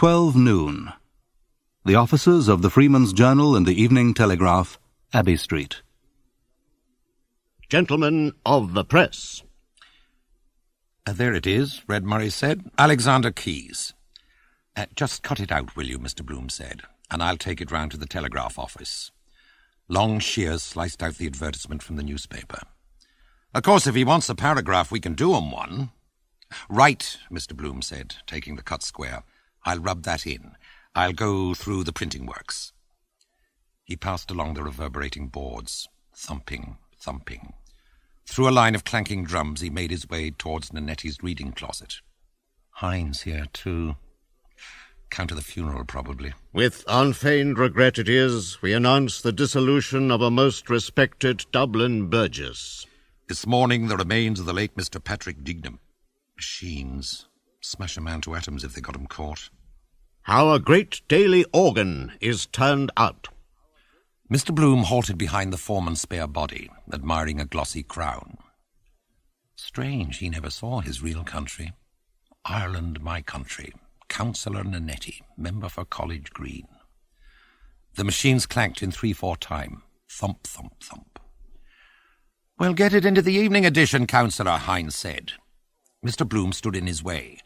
12 noon. The offices of the Freeman's Journal and the Evening Telegraph, Abbey Street. Gentlemen of the press. There it is, Red Murray said. Alexander Keyes. Just cut it out, will you, Mr. Bloom said, and I'll take it round to the telegraph office. Long Shears sliced out the advertisement from the newspaper. Of course, if he wants a paragraph, we can do him one. Right, Mr. Bloom said, taking the cut square. I'll rub that in. I'll go through the printing works. He passed along the reverberating boards, thumping, thumping. Through a line of clanking drums, he made his way towards Nanetti's reading closet. Hines here, too. Count to the funeral, probably. With unfeigned regret it is, we announce the dissolution of a most respected Dublin burgess. This morning, the remains of the late Mr. Patrick Dignam. Machines. Smash a man to atoms if they got him caught. How a great daily organ is turned out. Mr. Bloom halted behind the foreman's spare body, admiring a glossy crown. Strange he never saw his real country. Ireland, my country. Councillor Nanetti, member for College Green. The machines clanked in 3/4 time. Thump, thump, thump. "Well, get it into the evening edition, Councillor," Hines said. Mr. Bloom stood in his way.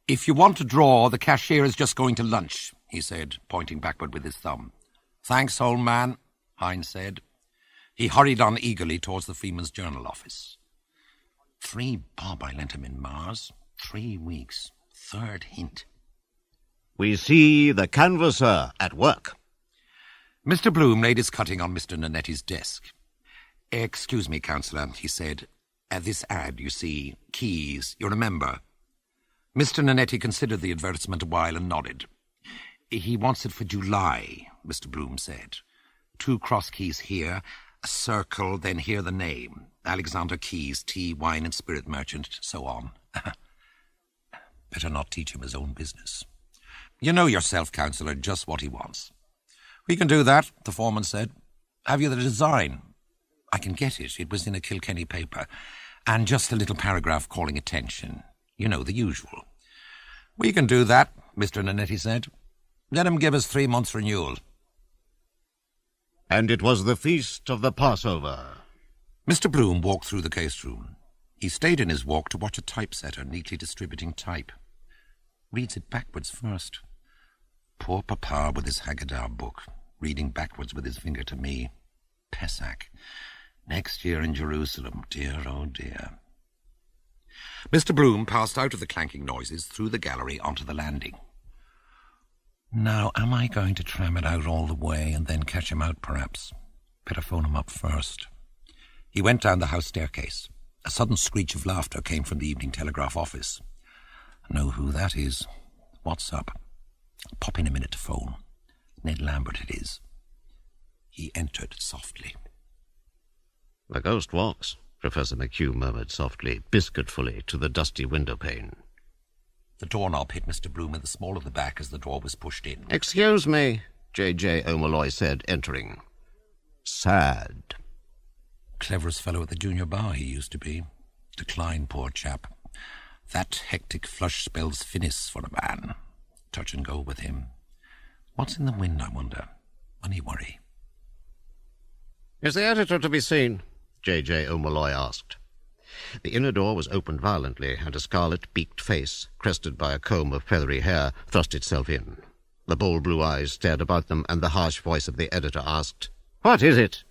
"If you want to draw, the cashier is just going to lunch," he said, pointing backward with his thumb. "Thanks, old man," Hines said. He hurried on eagerly towards the Freeman's Journal office. 3 bob I lent him in Mars. 3 weeks. 3rd hint. We see the canvasser at work. Mr. Bloom laid his cutting on Mr. Nanetti's desk. "Excuse me, Councillor," he said. "This ad, you see, Keyes, you remember." Mr. Nanetti considered the advertisement a while and nodded. "He wants it for July," Mr. Bloom said. 2 cross keys here, a circle, then here the name. Alexander Keyes, tea, wine and spirit merchant, so on. Better not teach him his own business. "You know yourself, Councillor, just what he wants." "We can do that," the foreman said. "Have you the design?" "I can get it. It was in a Kilkenny paper. And just a little paragraph calling attention. You know, the usual." "We can do that," Mr. Nanetti said. "Let him give us 3 months' renewal." And it was the feast of the Passover. Mr. Bloom walked through the case room. He stayed in his walk to watch a typesetter neatly distributing type. Reads it backwards first. Poor Papa with his Haggadah book, reading backwards with his finger to me. Pesach. Next year in Jerusalem. Dear, oh dear. Mr. Bloom passed out of the clanking noises through the gallery onto the landing. Now, am I going to tram it out all the way and then catch him out, perhaps? Better phone him up first. He went down the house staircase. A sudden screech of laughter came from the Evening Telegraph office. Know who that is. What's up? Pop in a minute to phone. Ned Lambert it is. He entered softly. "The ghost walks," Professor McHugh murmured softly, biscuitfully, to the dusty window-pane. The doorknob hit Mr. Bloom in the small of the back as the door was pushed in. "Excuse me," J.J. O'Malloy said, entering. "Sad." Cleverest fellow at the junior bar he used to be. Decline, poor chap. That hectic flush spells finis for a man. Touch and go with him. What's in the wind, I wonder? Money worry. "Is the editor to be seen?" J.J. O'Malloy asked. The inner door was opened violently, and a scarlet-beaked face, crested by a comb of feathery hair, thrust itself in. The bold blue eyes stared about them, and the harsh voice of the editor asked, "What is it?"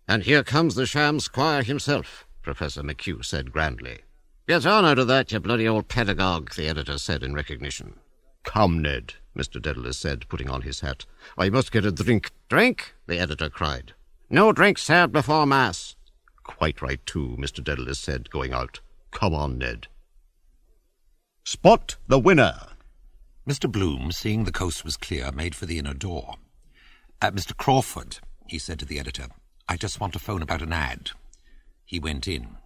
"And here comes the sham squire himself," Professor McHugh said grandly. "Get on out of that, you bloody old pedagogue," the editor said in recognition. "Come, Ned," Mr. Dedalus said, putting on his hat. "I must get a drink." "Drink?" the editor cried. "No drink served before Mass." "Quite right, too," Mr. Dedalus said, going out. "Come on, Ned." Spot the winner. Mr. Bloom, seeing the coast was clear, made for the inner door. "Mr. Crawford," he said to the editor, "I just want to phone about an ad." He went in.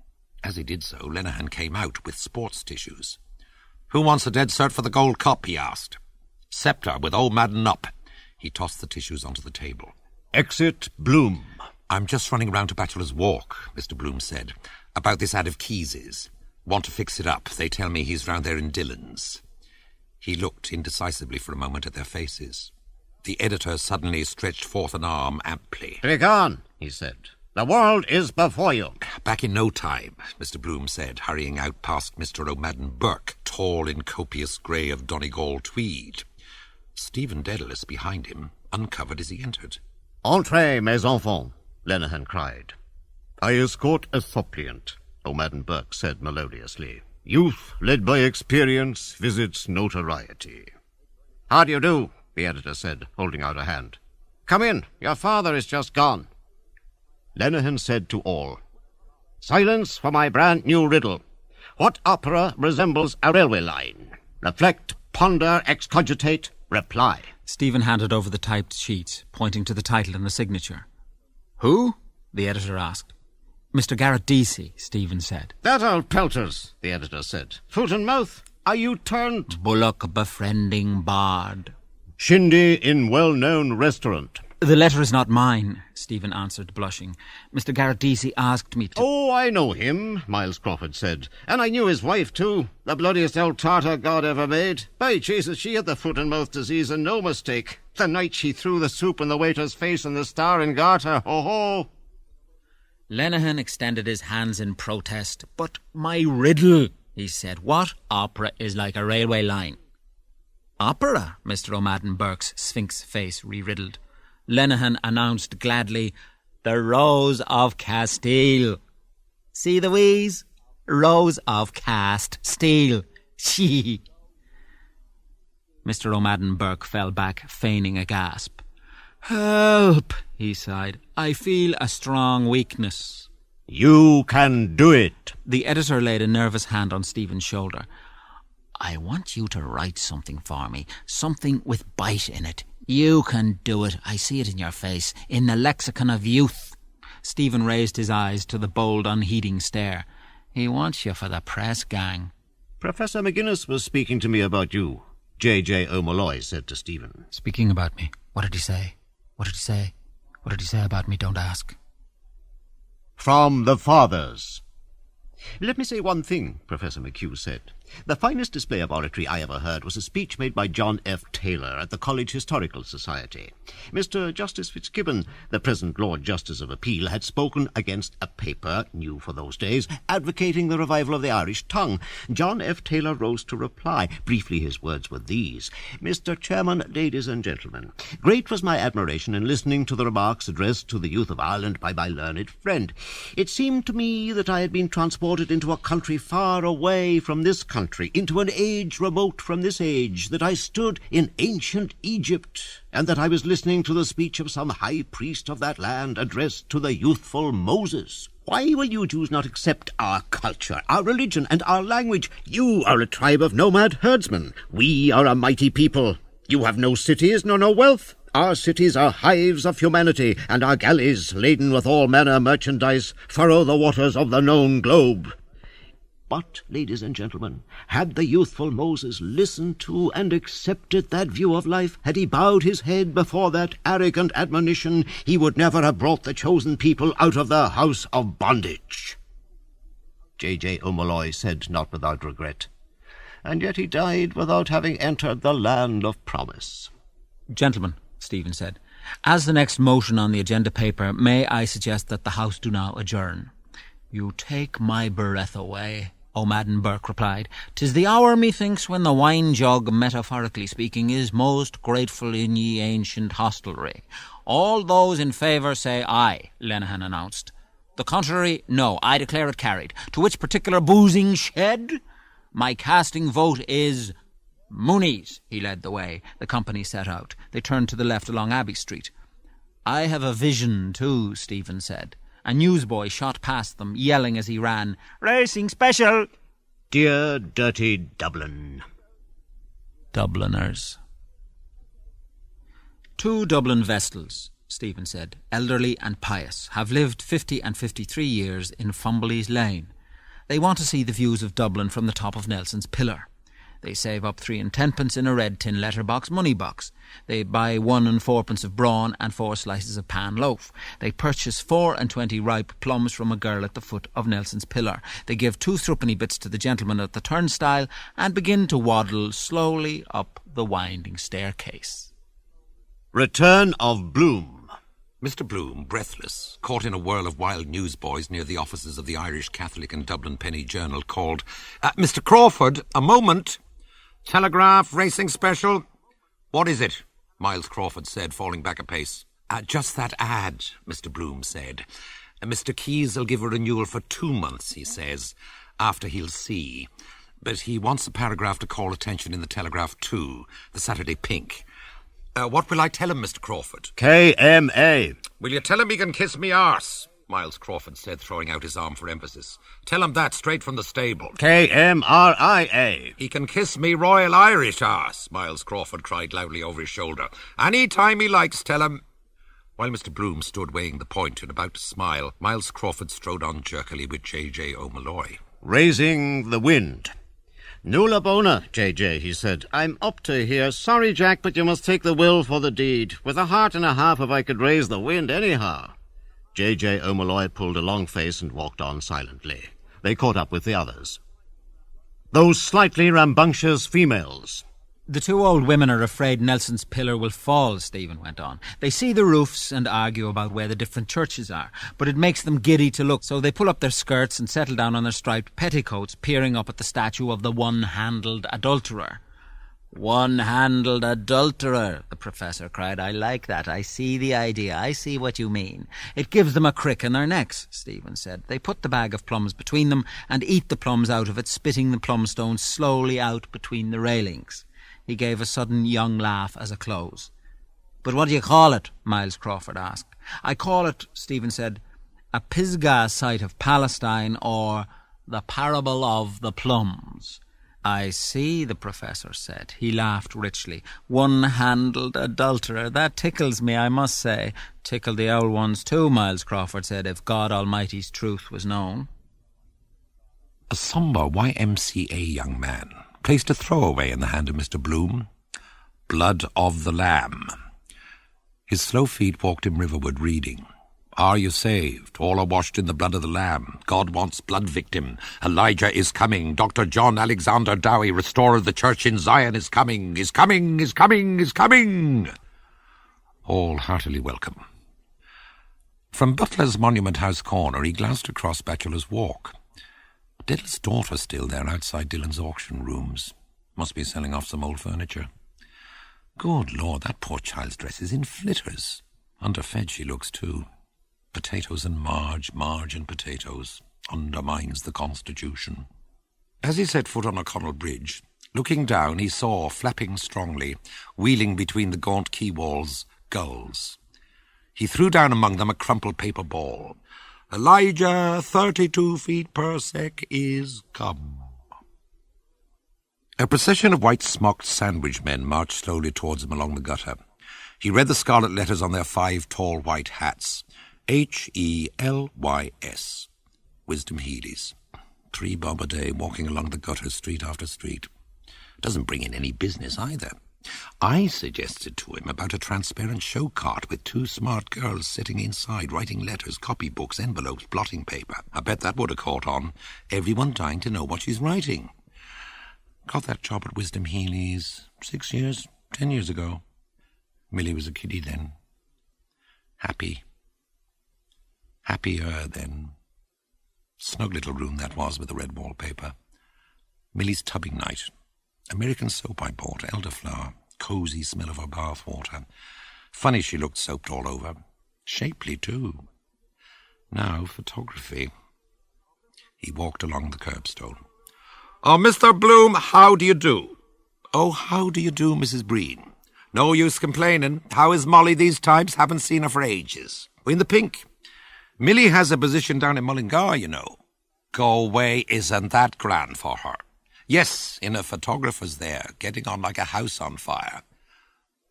As he did so, Lenehan came out with sports tissues. "Who wants a dead cert for the Gold Cup?" he asked. "Scepter with old Madden up." He tossed the tissues onto the table. Exit Bloom. "I'm just running round to Bachelor's Walk," Mr. Bloom said, "about this ad of Keyes's. Want to fix it up. They tell me he's round there in Dillon's." He looked indecisively for a moment at their faces. The editor suddenly stretched forth an arm amply. "Begone," he said. "The world is before you." "Back in no time," Mr. Bloom said, hurrying out past Mr. O'Madden Burke, tall in copious grey of Donegal tweed. Stephen Dedalus, behind him, uncovered as he entered. "Entrez, mes enfants," Lenehan cried. "I escort a suppliant," O'Madden Burke said melodiously. "Youth, led by experience, visits notoriety." "How do you do?" the editor said, holding out a hand. "Come in. Your father is just gone." Lenehan said to all, "Silence for my brand-new riddle. What opera resembles a railway line? Reflect, ponder, excogitate, reply." Stephen handed over the typed sheets, pointing to the title and the signature. "Who?" the editor asked. "Mr. Garrett Deasy," Stephen said. "That old pelters," the editor said. "Foot and mouth? Are you turned?" "Bullock befriending bard." "Shindy in well-known restaurant." "The letter is not mine," Stephen answered, blushing. "Mr. Garrett Deasy asked me to—" "Oh, I know him," Miles Crawford said. "And I knew his wife, too. The bloodiest old tartar God ever made. By Jesus, she had the foot-and-mouth disease and no mistake. The night she threw the soup in the waiter's face and the Star and Garter. Ho-ho!" Lenehan extended his hands in protest. "But my riddle," he said. "What opera is like a railway line?" "Opera?" Mr. O'Madden Burke's sphinx face re-riddled. Lenehan announced gladly, "The Rose of Castile. See the wheeze? Rose of cast steel. She." Mr. O'Madden Burke fell back, feigning a gasp. "Help," he sighed. "I feel a strong weakness." "You can do it." The editor laid a nervous hand on Stephen's shoulder. "I want you to write something for me, something with bite in it. You can do it. I see it in your face, in the lexicon of youth." Stephen raised his eyes to the bold, unheeding stare. "He wants you for the press gang." "Professor McGuinness was speaking to me about you," J.J. O'Malloy said to Stephen. "Speaking about me? What did he say? What did he say? What did he say about me? Don't ask." "From the fathers." "Let me say one thing," Professor McHugh said. "The finest display of oratory I ever heard was a speech made by John F. Taylor at the College Historical Society. Mr. Justice Fitzgibbon, the present Lord Justice of Appeal, had spoken against a paper, new for those days, advocating the revival of the Irish tongue. John F. Taylor rose to reply. Briefly his words were these: "Mr. Chairman, ladies and gentlemen, great was my admiration in listening to the remarks addressed to the youth of Ireland by my learned friend. It seemed to me that I had been transported into a country far away from this country, into an age remote from this age, that I stood in ancient Egypt, and that I was listening to the speech of some high priest of that land addressed to the youthful Moses. Why will you Jews not accept our culture, our religion, and our language? You are a tribe of nomad herdsmen. We are a mighty people. You have no cities nor no wealth. Our cities are hives of humanity, and our galleys, laden with all manner merchandise, furrow the waters of the known globe. But, ladies and gentlemen, had the youthful Moses listened to and accepted that view of life, had he bowed his head before that arrogant admonition, he would never have brought the chosen people out of the house of bondage." J.J. O'Malloy said, not without regret, "And yet he died without having entered the land of promise." "Gentlemen," Stephen said, "as the next motion on the agenda paper, may I suggest that the House do now adjourn?" "You take my breath away," O'Madden Burke replied. "'Tis the hour, methinks, when the wine-jug, metaphorically speaking, is most grateful in ye ancient hostelry." "All those in favour say aye," Lenehan announced. "The contrary, no. I declare it carried. To which particular boozing shed? My casting vote is Mooney's." He led the way. The company set out. They turned to the left along Abbey Street. "I have a vision too," Stephen said. A newsboy shot past them, yelling as he ran, "Racing special!" "Dear dirty Dublin." Dubliners. "Two Dublin Vestals," Stephen said, "elderly and pious, have lived 50 and 53 years in Fumbleys Lane. They want to see the views of Dublin from the top of Nelson's Pillar. They save up 3 and 10pence in a red tin letterbox money box. They buy 1 and 4pence of brawn and 4 slices of pan loaf. They purchase 4 and 20 ripe plums from a girl at the foot of Nelson's pillar. They give 2 threepenny bits to the gentleman at the turnstile and begin to waddle slowly up the winding staircase. Return of Bloom. Mr. Bloom, breathless, caught in a whirl of wild newsboys near the offices of the Irish Catholic and Dublin Penny Journal, called, "Mr. Crawford, a moment. Telegraph, racing special." "What is it?" Miles Crawford said, falling back a pace. "Just that ad," Mr. Bloom said. "Mr. Keyes will give a renewal for 2 months, he says, after he'll see. But he wants a paragraph to call attention in the Telegraph too, the Saturday Pink. What will I tell him, Mr. Crawford?" KMA. "Will you tell him he can kiss me arse?" Miles Crawford said, throwing out his arm for emphasis. "Tell him that straight from the stable." KMRIA. "He can kiss me Royal Irish arse," Miles Crawford cried loudly over his shoulder. "Any time he likes, tell him." While Mr. Bloom stood weighing the point and about to smile, Miles Crawford strode on jerkily with J.J. O'Malloy. Raising the wind. "Nulla bona, J.J., he said. I'm up to here. Sorry, Jack, but you must take the will for the deed. With a heart and a half if I could raise the wind anyhow." J.J. O'Malloy pulled a long face and walked on silently. They caught up with the others. Those slightly rambunctious females. "The 2 old women are afraid Nelson's pillar will fall," Stephen went on. "They see the roofs and argue about where the different churches are, but it makes them giddy to look, so they pull up their skirts and settle down on their striped petticoats, peering up at the statue of the one-handled adulterer." "One-handled adulterer," the professor cried. "I like that. I see the idea. I see what you mean." "It gives them a crick in their necks," Stephen said. "They put the bag of plums between them and eat the plums out of it, spitting the plum stones slowly out between the railings." He gave a sudden young laugh as a close. "But what do you call it?" Miles Crawford asked. "I call it," Stephen said, "a Pisgah sight of Palestine, or the parable of the plums." "I see," the professor said. He laughed richly. "One-handled adulterer. That tickles me, I must say." "Tickled the old ones too," Miles Crawford said, "if God Almighty's truth was known." A sombre YMCA young man placed a throwaway in the hand of Mr. Bloom. "Blood of the Lamb." His slow feet walked him riverward, reading. "Are you saved? All are washed in the blood of the Lamb. God wants blood victim. Elijah is coming. Dr. John Alexander Dowie, restorer of the church in Zion, is coming, is coming, is coming, is coming." All heartily welcome. From Butler's Monument House corner, he glanced across Bachelor's Walk. Diddle's daughter still there outside Dillon's auction rooms. Must be selling off some old furniture. Good Lord, that poor child's dress is in flitters. Underfed she looks too. Potatoes and marge and potatoes. Undermines the constitution. As he set foot on O'Connell Bridge, looking down, he saw, flapping strongly, wheeling between the gaunt quay walls, gulls. He threw down among them a crumpled paper ball. "Elijah, 32 feet per sec, is come." A procession of white-smocked sandwich men marched slowly towards him along the gutter. He read the scarlet letters on their 5 tall white hats. HELYS. Wisdom Heelys. 3 bob a day, walking along the gutter street after street. Doesn't bring in any business either. I suggested to him about a transparent show cart with 2 smart girls sitting inside, writing letters, copybooks, envelopes, blotting paper. I bet that would have caught on. Everyone dying to know what she's writing. Got that job at Wisdom Heelys 6 years, 10 years ago. Millie was a kiddie then. Happy. Happier then. Snug little room that was with the red wallpaper. Millie's tubbing night. American soap I bought, elderflower. Cosy smell of her bath water. Funny she looked soaped all over. Shapely too. Now photography. He walked along the curbstone. "Oh, Mr. Bloom, how do you do?" "Oh, how do you do, Mrs. Breen?" "No use complaining. How is Molly these times? Haven't seen her for ages." "We're in the pink. Millie has a position down in Mullingar, you know." "Go away, isn't that grand for her?" "Yes, in a photographer's there, getting on like a house on fire."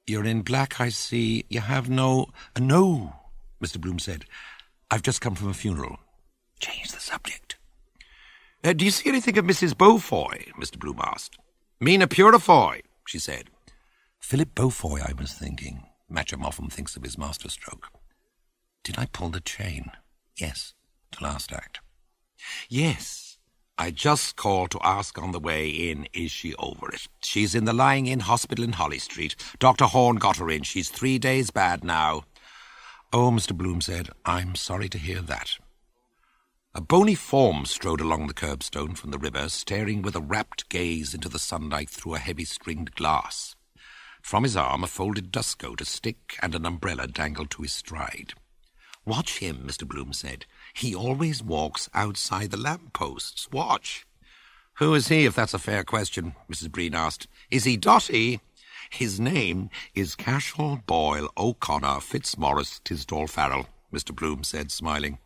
"You're in black, I see. You have no—" "No," Mr. Bloom said. "I've just come from a funeral." Change the subject. "Do you see anything of Mrs. Beaufoy?" Mr. Bloom asked. Mina Purifoy, she said. Philip Beaufoy, I was thinking. Matcham often thinks of his masterstroke. Did I pull the chain? Yes, the last act. Yes, I just called to ask on the way in, is she over it? She's in the lying-in hospital in Holly Street. Dr. Horn got her in. She's 3 days bad now. Oh, Mr. Bloom said, I'm sorry to hear that. A bony form strode along the curbstone from the river, staring with a rapt gaze into the sunlight through a heavy stringed glass. From his arm, a folded dustcoat, a stick, and an umbrella dangled to his stride. Watch him, Mr. Bloom said. He always walks outside the lampposts. Watch. Who is he, if that's a fair question? Mrs. Breen asked. Is he Dotty? His name is Cashel Boyle O'Connor Fitzmaurice Tisdall Farrell, Mr. Bloom said, smiling.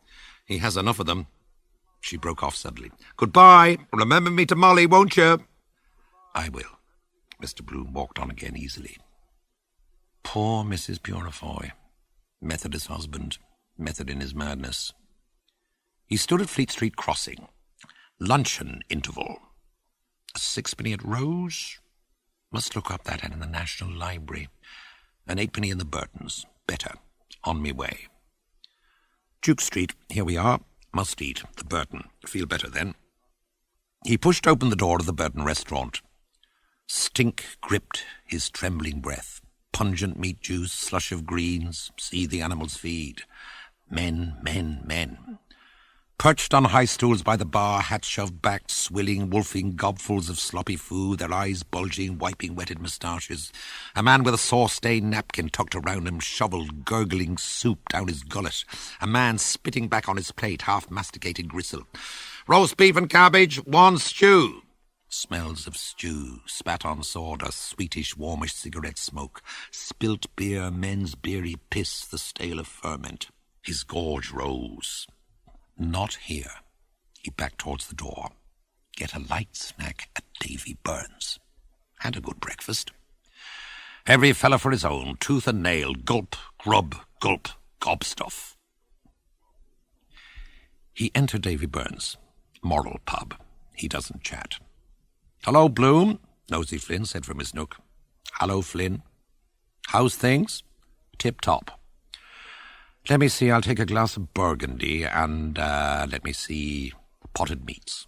He has enough of them. She broke off suddenly. Goodbye. Remember me to Molly, won't you? I will. Mr. Bloom walked on again easily. Poor Mrs. Purifoy. Methodist husband. Method in his madness. He stood at Fleet Street crossing. Luncheon interval. A sixpenny at Rose? Must look up that ad in the National Library. An eightpenny in the Burtons. Better. On me way. Duke Street, here we are. Must eat. The Burton. Feel better then. He pushed open the door of the Burton restaurant. Stink gripped his trembling breath. Pungent meat juice, slush of greens. See the animals feed. Men, men, men. Perched on high stools by the bar, hats shoved back, swilling, wolfing gobfuls of sloppy food, their eyes bulging, wiping wetted moustaches. A man with a sore-stained napkin tucked around him shoveled gurgling soup down his gullet. A man spitting back on his plate half-masticated gristle. Roast beef and cabbage, one stew. Smells of stew, spat on sawdust, sweetish, warmish cigarette smoke. Spilt beer, men's beery piss, the stale of ferment. His gorge rose. Not here. He backed towards the door. Get a light snack at Davy Burns. Had a good breakfast. Every fellow for his own, tooth and nail, gulp, grub, gulp, gob stuff. He entered Davy Burns. Moral pub. He doesn't chat. Hello, Bloom, Nosy Flynn said from his nook. Hello, Flynn. How's things? Tip-top. Let me see, I'll take a glass of Burgundy and, let me see, potted meats.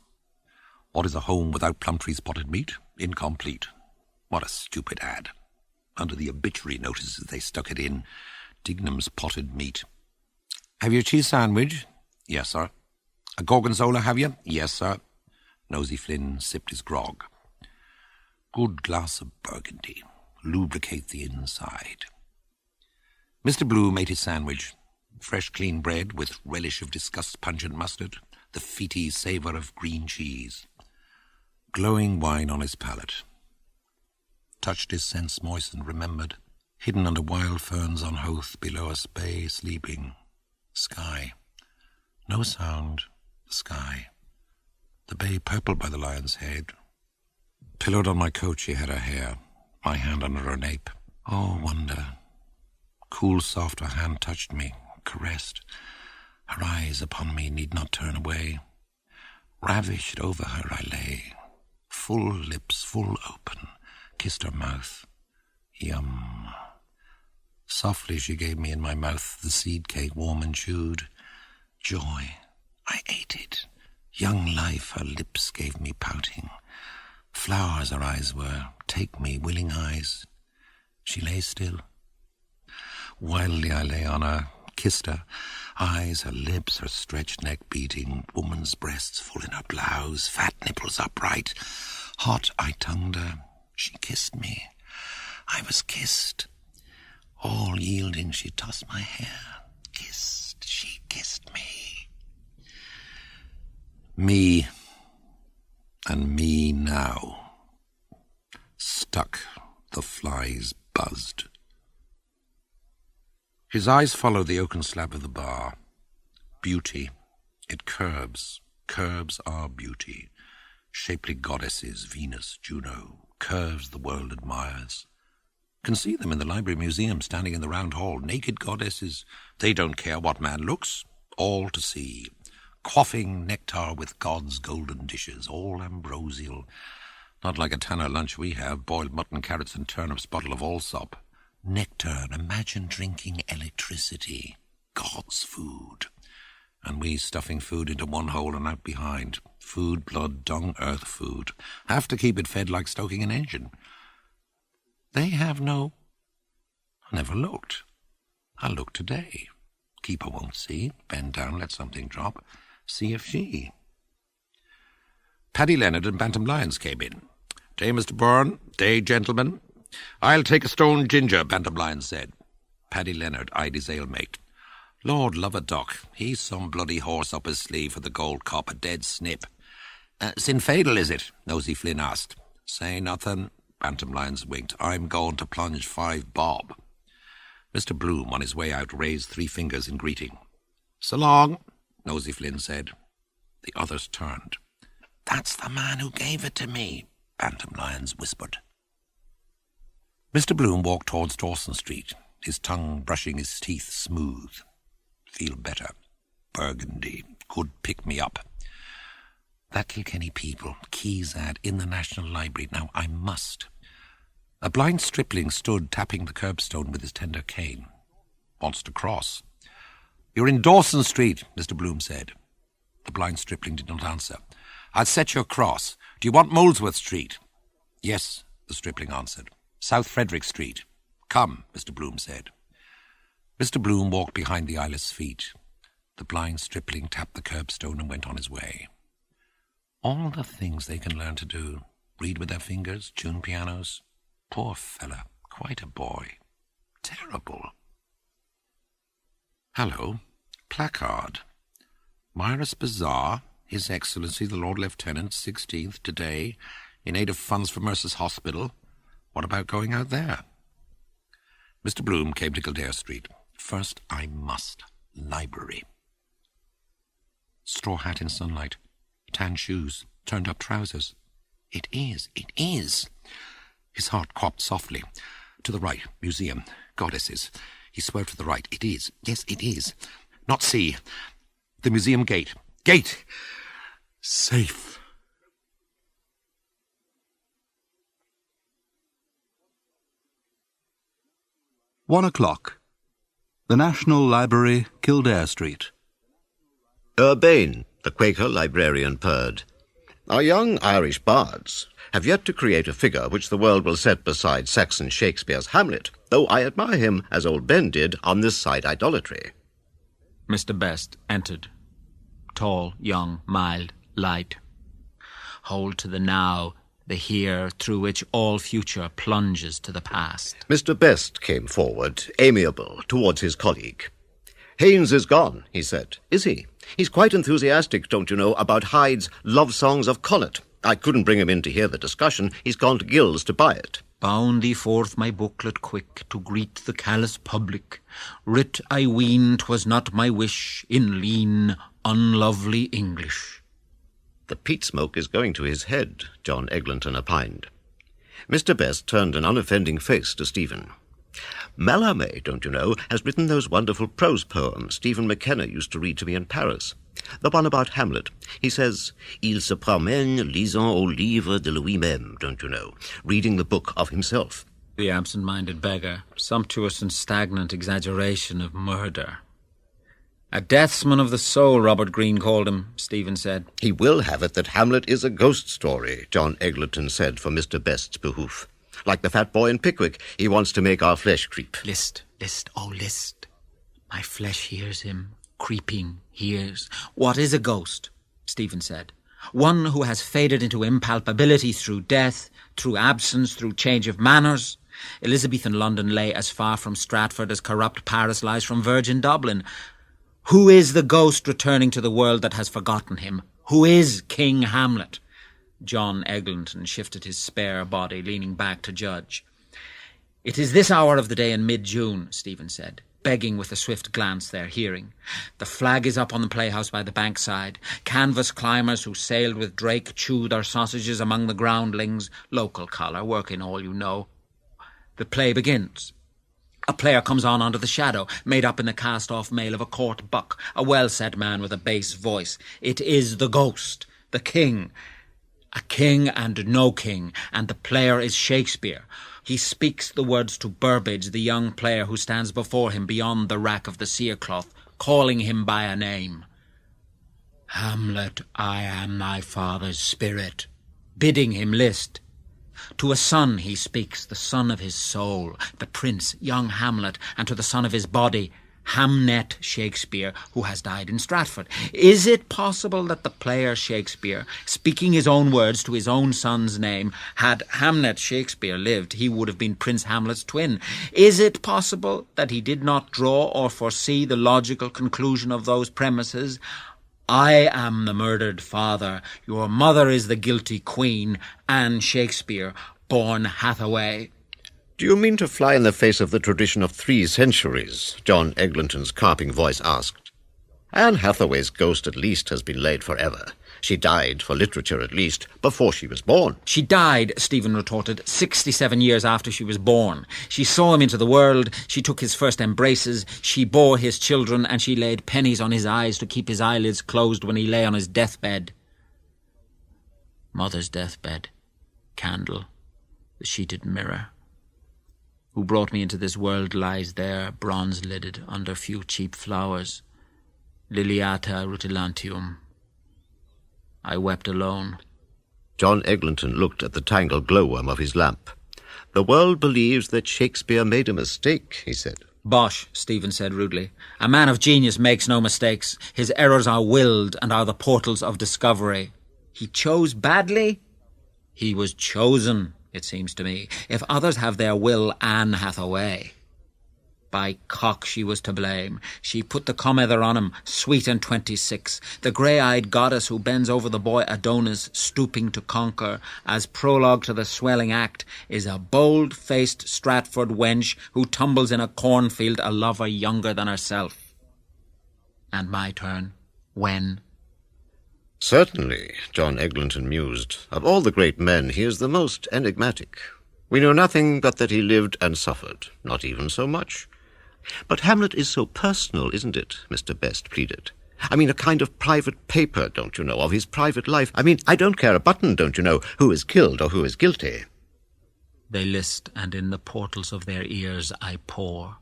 What is a home without Plumtree's potted meat? Incomplete. What a stupid ad. Under the obituary notices they stuck it in. Dignam's potted meat. Have you a cheese sandwich? Yes, sir. A gorgonzola, have you? Yes, sir. Nosy Flynn sipped his grog. Good glass of Burgundy. Lubricate the inside. Mr. Bloom ate his sandwich. Fresh, clean bread with relish of disgust pungent mustard, the feety savour of green cheese. Glowing wine on his palate. Touched his sense moistened, remembered. Hidden under wild ferns on Hoath, below us bay, sleeping. Sky. No sound. The sky. The bay purpled by the lion's head. Pillowed on my coat she had her hair, my hand under her nape. Oh, wonder. Cool, soft, her hand touched me, caressed. Her eyes upon me need not turn away. Ravished over her I lay. Full lips, full open, kissed her mouth. Yum. Softly she gave me in my mouth the seed cake, warm and chewed. Joy. I ate it. Young life her lips gave me pouting. Flowers her eyes were. Take me, willing eyes. She lay still. Wildly I lay on her, kissed her. Eyes, her lips, her stretched neck beating. Woman's breasts full in her blouse. Fat nipples upright. Hot I tongued her. She kissed me. I was kissed. All yielding, she tossed my hair. Kissed, she kissed me. Me, and me now. Stuck, the flies buzzed. His eyes followed the oaken slab of the bar. Beauty, it curbs. Curbs are beauty. Shapely goddesses, Venus, Juno, curves the world admires. Can see them in the Library Museum standing in the round hall. Naked goddesses. They don't care what man looks. All to see. Quaffing nectar with God's golden dishes, all ambrosial. Not like a tanner lunch we have, boiled mutton, carrots and turnips, bottle of Allsop. Nectar, imagine drinking electricity. God's food. And we stuffing food into one hole and out behind. Food, blood, dung, earth food. Have to keep it fed like stoking an engine. They have no... I never looked. I'll look today. Keeper won't see. Bend down, let something drop. See if she... Paddy Leonard and Bantam Lyons came in. "Day, Mr. Byrne. Day, gentlemen." "I'll take a stone ginger," Bantam Lyons said. Paddy Leonard eyed his ale-mate. "Lord love a Doc, he's some bloody horse up his sleeve for the Gold Cop, a dead snip." "Sin Fadal, is it?" Nosey Flynn asked. "Say nothing," Bantam Lyons winked. "I'm going to plunge 5 bob." Mr. Bloom, on his way out, raised 3 fingers in greeting. "So long," Nosey Flynn said. The others turned. "That's the man who gave it to me," Bantam Lyons whispered. Mr. Bloom walked towards Dawson Street, his tongue brushing his teeth smooth. Feel better. Burgundy. Good pick-me-up. That Kilkenny people. Keys ad in the National Library. Now I must. A blind stripling stood tapping the curbstone with his tender cane. "Wants to cross." "You're in Dawson Street," Mr. Bloom said. The blind stripling did not answer. "I'll set you across. Do you want Molesworth Street?" "Yes," the stripling answered. "South Frederick Street." "Come," Mr. Bloom said. Mr. Bloom walked behind the eyeless feet. The blind stripling tapped the curbstone and went on his way. All the things they can learn to do. Read with their fingers, tune pianos. Poor fella, quite a boy. Terrible. Hello, placard. Myras Bazaar, His Excellency the Lord Lieutenant, 16th, today, in aid of funds for Mercer's Hospital. What about going out there? Mr. Bloom came to Kildare Street. First, I must. Library. Straw hat in sunlight. Tan shoes. Turned-up trousers. It is. His heart popped softly. To the right, museum. Goddesses. He swerved to the right. It is. Yes, it is. Not see. The museum gate. Gate! Safe. £1. The National Library, Kildare Street. Urbane, the Quaker librarian purred. Our young Irish bards have yet to create a figure which the world will set beside Saxon Shakespeare's Hamlet, though I admire him, as old Ben did, on this side idolatry. Mr. Best entered. Tall, young, mild, light. Hold to the now, the here, through which all future plunges to the past. Mr. Best came forward, amiable, towards his colleague. "Haynes is gone," he said. "Is he? He's quite enthusiastic, don't you know, about Hyde's Love Songs of Connaught. I couldn't bring him in to hear the discussion. He's gone to Gill's to buy it." Bound thee forth my booklet quick to greet the callous public. Writ, I ween, 'twas not my wish, in lean, unlovely English. "The peat smoke is going to his head," John Eglinton opined. Mr. Best turned an unoffending face to Stephen. "Mallarmé, don't you know, has written those wonderful prose poems Stephen McKenna used to read to me in Paris. The one about Hamlet. He says, il se promène lisant au livre de lui-même, don't you know, reading the book of himself." The absent-minded beggar, sumptuous and stagnant exaggeration of murder. A deathsman of the soul, Robert Greene called him, Stephen said. "He will have it that Hamlet is a ghost story," John Eglinton said for Mr. Best's behoof. "Like the fat boy in Pickwick, he wants to make our flesh creep." List, oh list. My flesh hears him, creeping, hears. What is a ghost? Stephen said. One who has faded into impalpability through death, through absence, through change of manners. Elizabethan London lay as far from Stratford as corrupt Paris lies from virgin Dublin. Who is the ghost returning to the world that has forgotten him? Who is King Hamlet? John Eglinton shifted his spare body, leaning back to judge. It is this hour of the day in mid-June, Stephen said, begging with a swift glance their hearing. The flag is up on the playhouse by the bankside. Canvas climbers who sailed with Drake chew their sausages among the groundlings. Local colour, work in all you know. The play begins. A player comes on onto the shadow, made up in the cast-off mail of a court buck, a well-set man with a bass voice. It is the ghost, the king. A king and no king, and the player is Shakespeare. He speaks the words to Burbage, the young player who stands before him beyond the rack of the cerecloth, calling him by a name. Hamlet, I am thy father's spirit, bidding him list. To a son he speaks, the son of his soul, the prince, young Hamlet, and to the son of his body, Hamnet Shakespeare, who has died in Stratford. Is it possible that the player Shakespeare, speaking his own words to his own son's name, had Hamnet Shakespeare lived, he would have been Prince Hamlet's twin? Is it possible that he did not draw or foresee the logical conclusion of those premises? I am the murdered father, your mother is the guilty queen, Anne Shakespeare, born Hathaway. Do you mean to fly in the face of the tradition of 3 centuries? John Eglinton's carping voice asked. Anne Hathaway's ghost at least has been laid forever. She died, for literature at least, before she was born. She died, Stephen retorted, 67 years after she was born. She saw him into the world, she took his first embraces, she bore his children, and she laid pennies on his eyes to keep his eyelids closed when he lay on his deathbed. Mother's deathbed. Candle. The sheeted mirror. Who brought me into this world lies there, bronze-lidded, under few cheap flowers. Liliata rutilantium. I wept alone. John Eglinton looked at the tangled glowworm of his lamp. The world believes that Shakespeare made a mistake, he said. Bosh, Stephen said rudely. A man of genius makes no mistakes. His errors are willed and are the portals of discovery. He chose badly? He was chosen, it seems to me. If others have their will, Anne Hathaway. By cock, she was to blame. She put the comether on him, sweet and 26, the grey-eyed goddess who bends over the boy Adonis, stooping to conquer, as prologue to the swelling act, is a bold-faced Stratford wench who tumbles in a cornfield a lover younger than herself. And my turn. When? Certainly, John Eglinton mused. Of all the great men, he is the most enigmatic. We know nothing but that he lived and suffered, not even so much. But Hamlet is so personal, isn't it? Mr. Best pleaded. I mean, a kind of private paper, don't you know, of his private life. I mean, I don't care a button, don't you know, who is killed or who is guilty. They list, and in the portals of their ears I pour.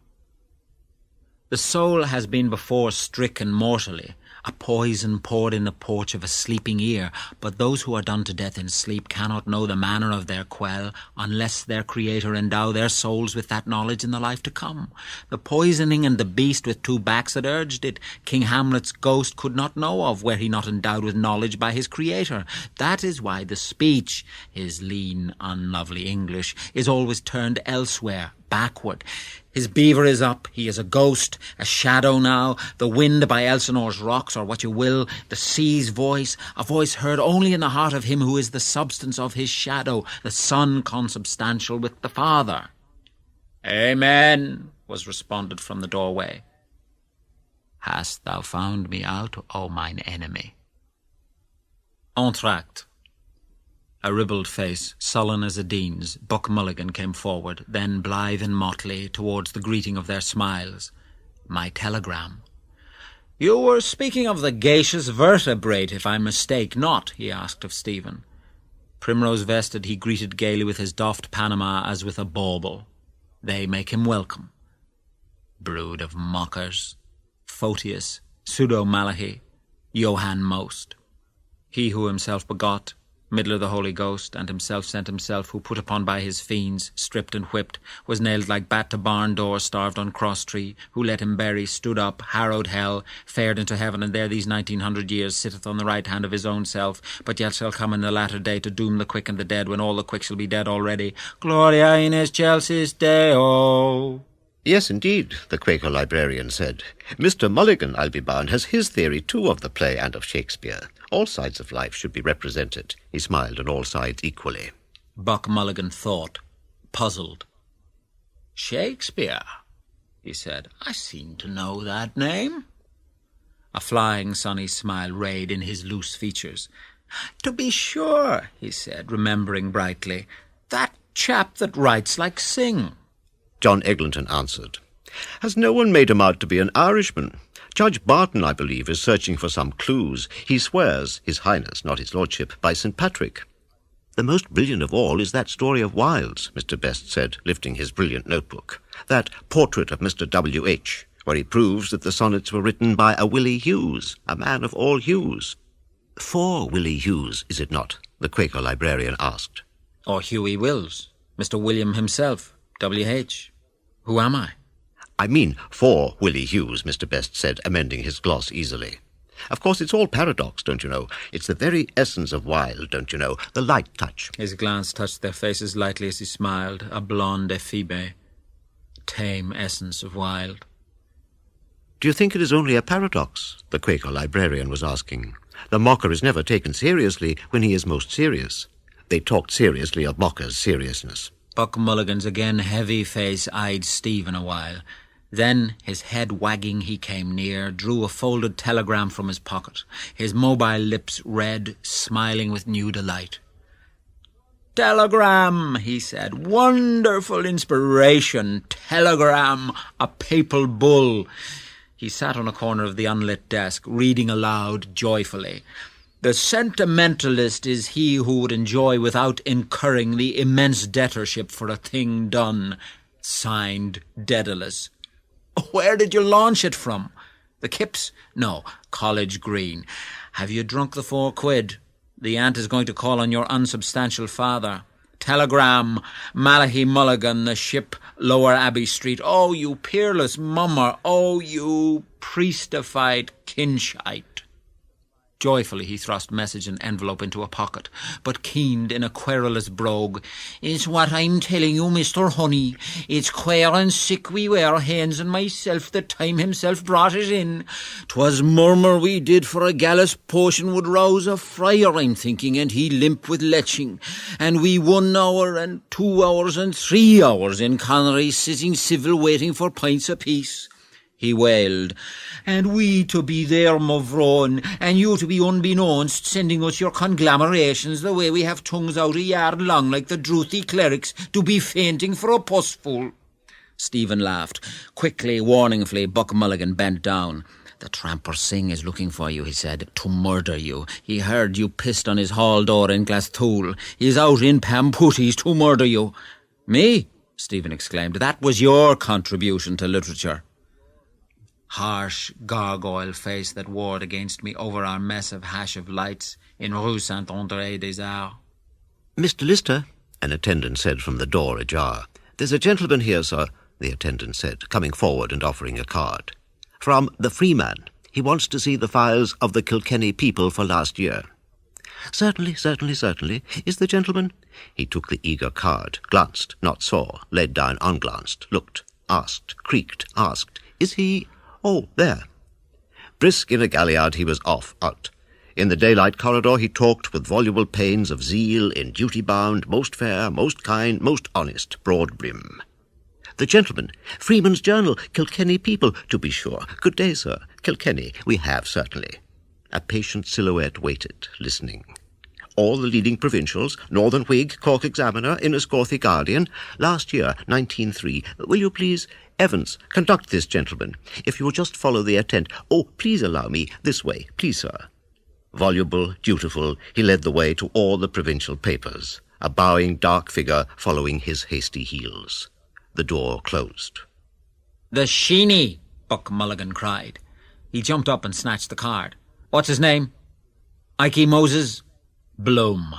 The soul has been before stricken mortally, a poison poured in the porch of a sleeping ear, but those who are done to death in sleep cannot know the manner of their quell unless their Creator endow their souls with that knowledge in the life to come. The poisoning and the beast with 2 backs that urged it, King Hamlet's ghost could not know of were he not endowed with knowledge by his Creator. That is why the speech, his lean, unlovely English, is always turned elsewhere, backward. His beaver is up, he is a ghost, a shadow now, the wind by Elsinore's rocks, or what you will, the sea's voice, a voice heard only in the heart of him who is the substance of his shadow, the Son consubstantial with the Father. Amen, was responded from the doorway. Hast thou found me out, O mine enemy? Entr'acte. A ribald face, sullen as a dean's, Buck Mulligan came forward, then blithe and motley, towards the greeting of their smiles. My telegram. You were speaking of the gaseous vertebrate, if I mistake not, he asked of Stephen. Primrose-vested, he greeted gaily with his doffed Panama as with a bauble. They make him welcome. Brood of mockers. Photius, Pseudo-Malachi, Johann Most. He who himself begot, Middler the Holy Ghost, and himself sent himself, who put upon by his fiends, stripped and whipped, was nailed like bat to barn door, starved on cross tree, who let him bury, stood up, harrowed hell, fared into heaven, and there these 1900 years sitteth on the right hand of his own self, but yet shall come in the latter day to doom the quick and the dead, when all the quick shall be dead already. Gloria in excelsis Deo. Yes, indeed, the Quaker librarian said. Mr. Mulligan, I'll be bound, has his theory too of the play and of Shakespeare. All sides of life should be represented. He smiled on all sides equally. Buck Mulligan thought, puzzled. Shakespeare, he said. I seem to know that name. A flying sunny smile rayed in his loose features. To be sure, he said, remembering brightly, that chap that writes like Sing. John Eglinton answered. Has no one made him out to be an Irishman? Judge Barton, I believe, is searching for some clues. He swears, His Highness, not His Lordship, by St. Patrick. The most brilliant of all is that story of Wilde's, Mr. Best said, lifting his brilliant notebook. That portrait of Mr. W.H., where he proves that the sonnets were written by a Willie Hughes, a man of all hues. For Willie Hughes, is it not? The Quaker librarian asked. Or Hughie Wills, Mr. William himself, W.H. Who am I? I mean for Willie Hughes, Mr. Best said, amending his gloss easily. Of course, it's all paradox, don't you know? It's the very essence of Wilde, don't you know? The light touch. His glance touched their faces lightly as he smiled, a blonde effibe. Tame essence of Wilde. Do you think it is only a paradox? The Quaker librarian was asking. The mocker is never taken seriously when he is most serious. They talked seriously of Mocker's seriousness. Buck Mulligan's again heavy face eyed Stephen a while. Then, his head wagging, he came near, drew a folded telegram from his pocket, his mobile lips red, smiling with new delight. "Telegram," he said. "Wonderful inspiration. Telegram, a papal bull." He sat on a corner of the unlit desk, reading aloud joyfully. "The sentimentalist is he who would enjoy without incurring the immense debtorship for a thing done. Signed, Daedalus." "Where did you launch it from? The Kips?" "No, College Green. Have you drunk the 4 quid? The aunt is going to call on your unsubstantial father. Telegram, Malachi Mulligan, the ship, Lower Abbey Street. Oh, you peerless mummer. Oh, you priestified Kinshite." Joyfully he thrust message and envelope into a pocket, but keened in a querulous brogue. "It's what I'm telling you, Mr. Honey. It's queer and sick we were, Haynes and myself, the time himself brought it in. 'Twas murmur we did for a gallus potion would rouse a friar, I'm thinking, and he limp with leching. And we 1 hour and 2 hours and 3 hours in Connery sitting civil waiting for pints apiece." He wailed. "And we to be there, Mavrone, and you to be unbeknownst, sending us your conglomerations the way we have tongues out a yard long like the drouthy clerics, to be fainting for a pussful." Stephen laughed. Quickly, warningly, Buck Mulligan bent down. "The tramper Singh is looking for you," he said, "to murder you. He heard you pissed on his hall door in Glasthule. He's out in Pampooties to murder you." "Me?" Stephen exclaimed. "That was your contribution to literature." Harsh, gargoyle face that warred against me over our mess of hash of lights in Rue Saint-André-des-Arts. "Mr. Lister," an attendant said from the door ajar. "There's a gentleman here, sir," the attendant said, coming forward and offering a card. "From the Freeman. He wants to see the files of the Kilkenny people for last year." "Certainly, certainly, certainly. Is the gentleman—" He took the eager card, glanced, not saw, laid down unglanced, looked, asked, creaked, asked, "Is he—" "Oh, there." Brisk in a galliard he was off, out. In the daylight corridor he talked with voluble pains of zeal in duty-bound, most fair, most kind, most honest, broad brim. "The gentleman, Freeman's Journal, Kilkenny people, to be sure. Good day, sir. Kilkenny, we have, certainly." A patient silhouette waited, listening. "All the leading provincials, Northern Whig, Cork Examiner, Inniscorthy Guardian, last year, 1903. Will you please... Evans, conduct this gentleman. If you will just follow the attent... Oh, please allow me. This way, please, sir." Voluble, dutiful, he led the way to all the provincial papers, a bowing dark figure following his hasty heels. The door closed. "The Sheeny!" Buck Mulligan cried. He jumped up and snatched the card. "What's his name?" "Ikey Moses." "Bloom."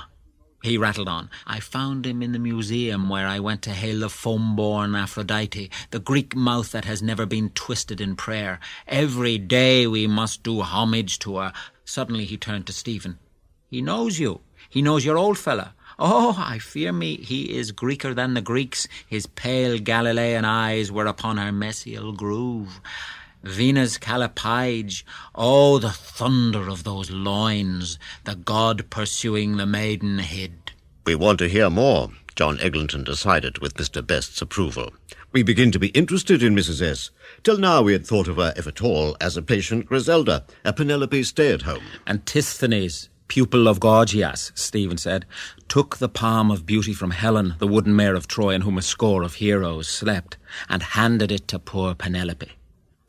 He rattled on. "I found him in the museum where I went to hail the foam-born Aphrodite, the Greek mouth that has never been twisted in prayer. Every day we must do homage to her." Suddenly he turned to Stephen. "He knows you. He knows your old fella. Oh, I fear me, he is Greeker than the Greeks. His pale Galilean eyes were upon her messial groove. Venus Callipyge, oh, the thunder of those loins, the god pursuing the maiden hid." "We want to hear more," John Eglinton decided with Mr. Best's approval. "We begin to be interested in Mrs. S. Till now we had thought of her, if at all, as a patient Griselda, a Penelope stay-at-home." "Antisthenes, pupil of Gorgias," Stephen said, "took the palm of beauty from Helen, the wooden mare of Troy, in whom a score of heroes slept, and handed it to poor Penelope.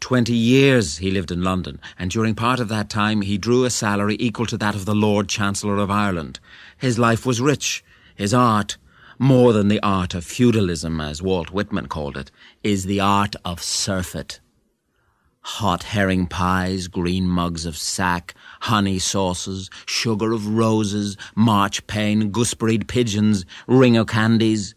20 years he lived in London, and during part of that time he drew a salary equal to that of the Lord Chancellor of Ireland. His life was rich. His art, more than the art of feudalism, as Walt Whitman called it, is the art of surfeit. Hot herring pies, green mugs of sack, honey sauces, sugar of roses, marchpane, gooseberried pigeons, ring o' candies.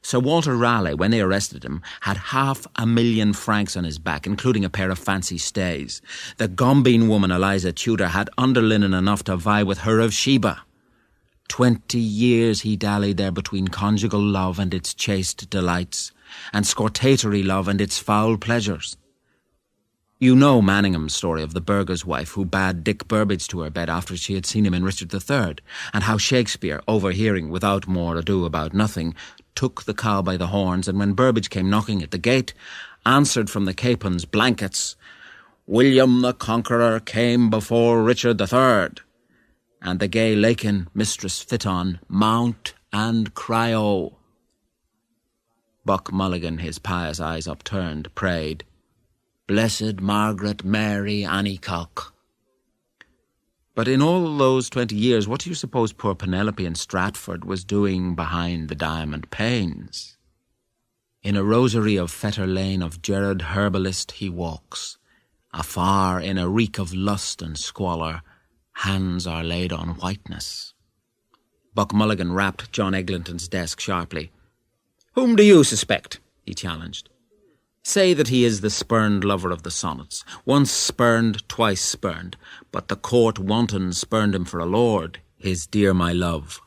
Sir Walter Raleigh, when they arrested him, had 500,000 francs on his back, including a pair of fancy stays. The gombeen woman Eliza Tudor had underlinen enough to vie with her of Sheba. 20 years he dallied there between conjugal love and its chaste delights, and scortatory love and its foul pleasures. You know Manningham's story of the burgher's wife who bade Dick Burbage to her bed after she had seen him in Richard III, and how Shakespeare, overhearing without more ado about nothing, took the cow by the horns, and when Burbage came knocking at the gate, answered from the capons blankets, "William the Conqueror came before Richard III," and the gay Lakin Mistress Fitton, "Mount and cry o." Buck Mulligan, his pious eyes upturned, prayed, "Blessed Margaret Mary Anycock." But in all those 20 years, what do you suppose poor Penelope in Stratford was doing behind the diamond panes? In a rosary of Fetter Lane of Gerard Herbalist he walks. Afar in a reek of lust and squalor, hands are laid on whiteness. Buck Mulligan rapped John Eglinton's desk sharply. "Whom do you suspect?" he challenged. "Say that he is the spurned lover of the sonnets, once spurned, twice spurned, but the court wanton spurned him for a lord, his dear my love.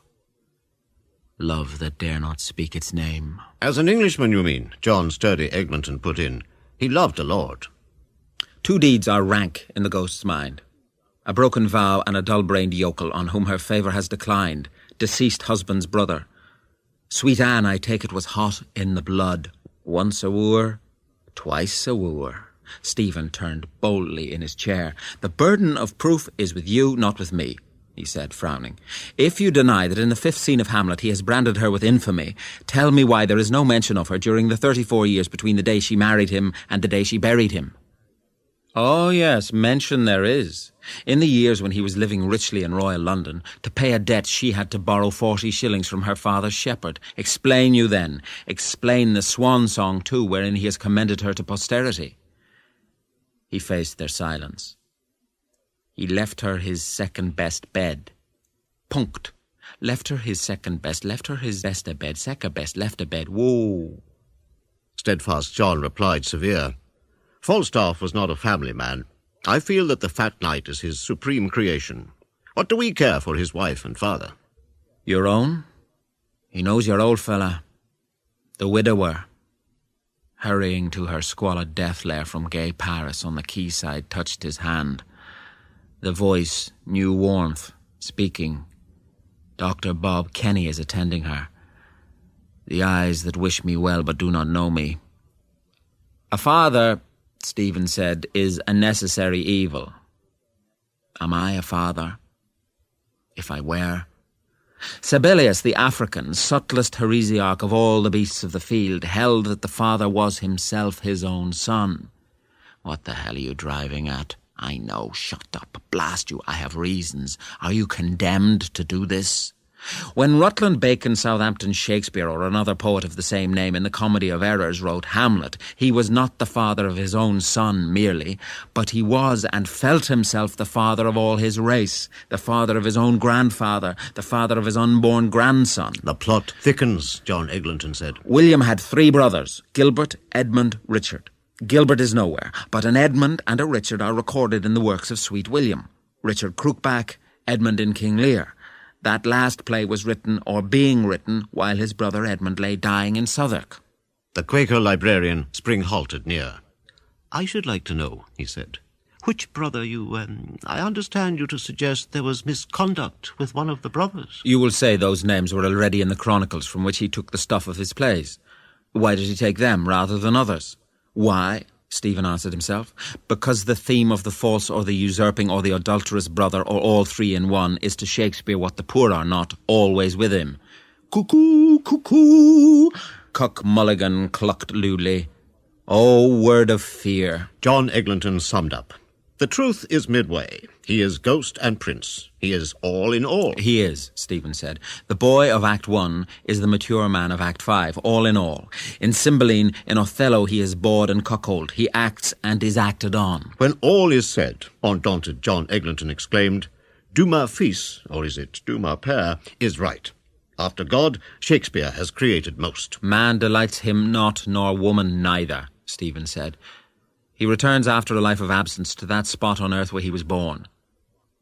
Love that dare not speak its name." "As an Englishman, you mean?" John Sturdy Eglinton put in. "He loved a lord." Two deeds are rank in the ghost's mind. A broken vow and a dull-brained yokel on whom her favour has declined, deceased husband's brother. Sweet Anne, I take it, was hot in the blood. Once a wooer, twice a wooer. Stephen turned boldly in his chair. "The burden of proof is with you, not with me," he said, frowning. "If you deny that in the 5th scene of Hamlet he has branded her with infamy, tell me why there is no mention of her during the 34 years between the day she married him and the day she buried him." "Oh, yes, mention there is. In the years when he was living richly in royal London, to pay a debt she had to borrow 40 shillings from her father's shepherd. Explain you then. Explain the swan song too, wherein he has commended her to posterity." He faced their silence. "He left her his second-best bed. Punct. Left her his second-best, left her his best-a-bed, second-best, left a bed. Whoa." Steadfast John replied severe. "Falstaff was not a family man. I feel that the fat knight is his supreme creation. What do we care for his wife and father?" "Your own? He knows your old fella. The widower." Hurrying to her squalid death lair from gay Paris on the quayside, touched his hand. The voice, new warmth, speaking. Dr. Bob Kenny is attending her. The eyes that wish me well but do not know me. "A father," Stephen said, "is a necessary evil." Am I a father? If I were. Sabellius the African, subtlest heresiarch of all the beasts of the field, held that the father was himself his own son. What the hell are you driving at? I know, shut up, blast you, I have reasons. Are you condemned to do this? When Rutland Bacon, Southampton Shakespeare, or another poet of the same name in the Comedy of Errors wrote Hamlet, he was not the father of his own son merely, but he was and felt himself the father of all his race, the father of his own grandfather, the father of his unborn grandson. "The plot thickens," John Eglinton said. William had 3 brothers, Gilbert, Edmund, Richard. Gilbert is nowhere, but an Edmund and a Richard are recorded in the works of Sweet William. Richard Crookback, Edmund in King Lear. That last play was written, or being written, while his brother Edmund lay dying in Southwark. The Quaker librarian spring halted near. "I should like to know," he said, "which brother I understand you to suggest there was misconduct with one of the brothers." You will say those names were already in the chronicles from which he took the stuff of his plays. Why did he take them rather than others? Why? Stephen answered himself. Because the theme of the false or the usurping or the adulterous brother, or all 3 in one, is to Shakespeare what the poor are not, always with him. "Cuckoo, cuckoo," Cuck Mulligan clucked lewdly. "Oh, word of fear." John Eglinton summed up. The truth is midway. He is ghost and prince. He is all in all. He is, Stephen said. The boy of Act 1 is the mature man of Act 5, all in all. In Cymbeline, in Othello, he is bawd and cuckold. He acts and is acted on. When all is said, undaunted John Eglinton exclaimed, "Duma fils, or is it Duma père, is right. After God, Shakespeare has created most." Man delights him not, nor woman neither, Stephen said. He returns after a life of absence to that spot on earth where he was born.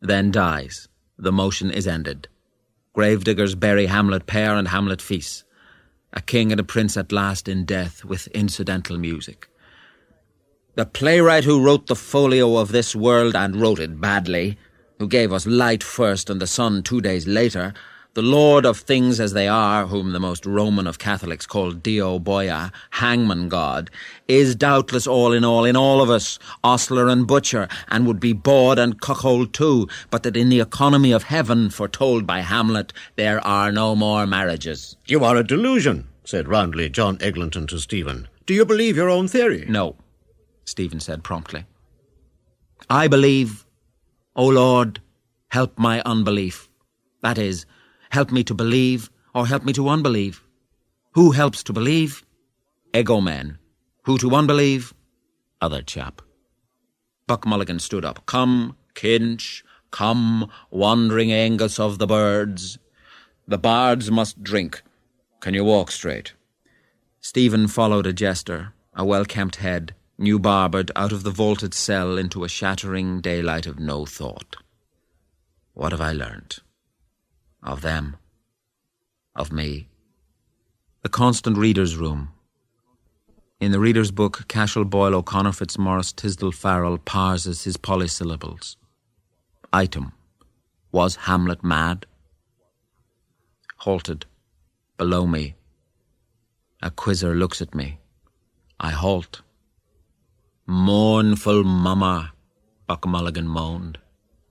Then dies. The motion is ended. Gravediggers bury Hamlet père and Hamlet fils. A king and a prince at last in death, with incidental music. The playwright who wrote the folio of this world, and wrote it badly, who gave us light first and the sun 2 days later, the Lord of things as they are, whom the most Roman of Catholics call Dio Boia, hangman god, is doubtless all in all of us, ostler and butcher, and would be bawd and cuckold too, but that in the economy of heaven, foretold by Hamlet, there are no more marriages. "You are a delusion," said roundly John Eglinton to Stephen. "Do you believe your own theory?" No, Stephen said promptly. I believe, O Lord, help my unbelief. That is, help me to believe, or help me to unbelieve. Who helps to believe? Ego men. Who to unbelieve? Other chap. Buck Mulligan stood up. Come, Kinch, come, wandering Angus of the birds. The bards must drink. Can you walk straight? Stephen followed a jester, a well-kempt head, new-barbered, out of the vaulted cell into a shattering daylight of no thought. What have I learnt? Of them. Of me. The constant reader's room. In the reader's book, Cashel Boyle O'Connor Fitzmaurice Tisdall Farrell parses his polysyllables. Item. Was Hamlet mad? Halted. Below me. A quizzer looks at me. I halt. Mournful mummer, Buck Mulligan moaned.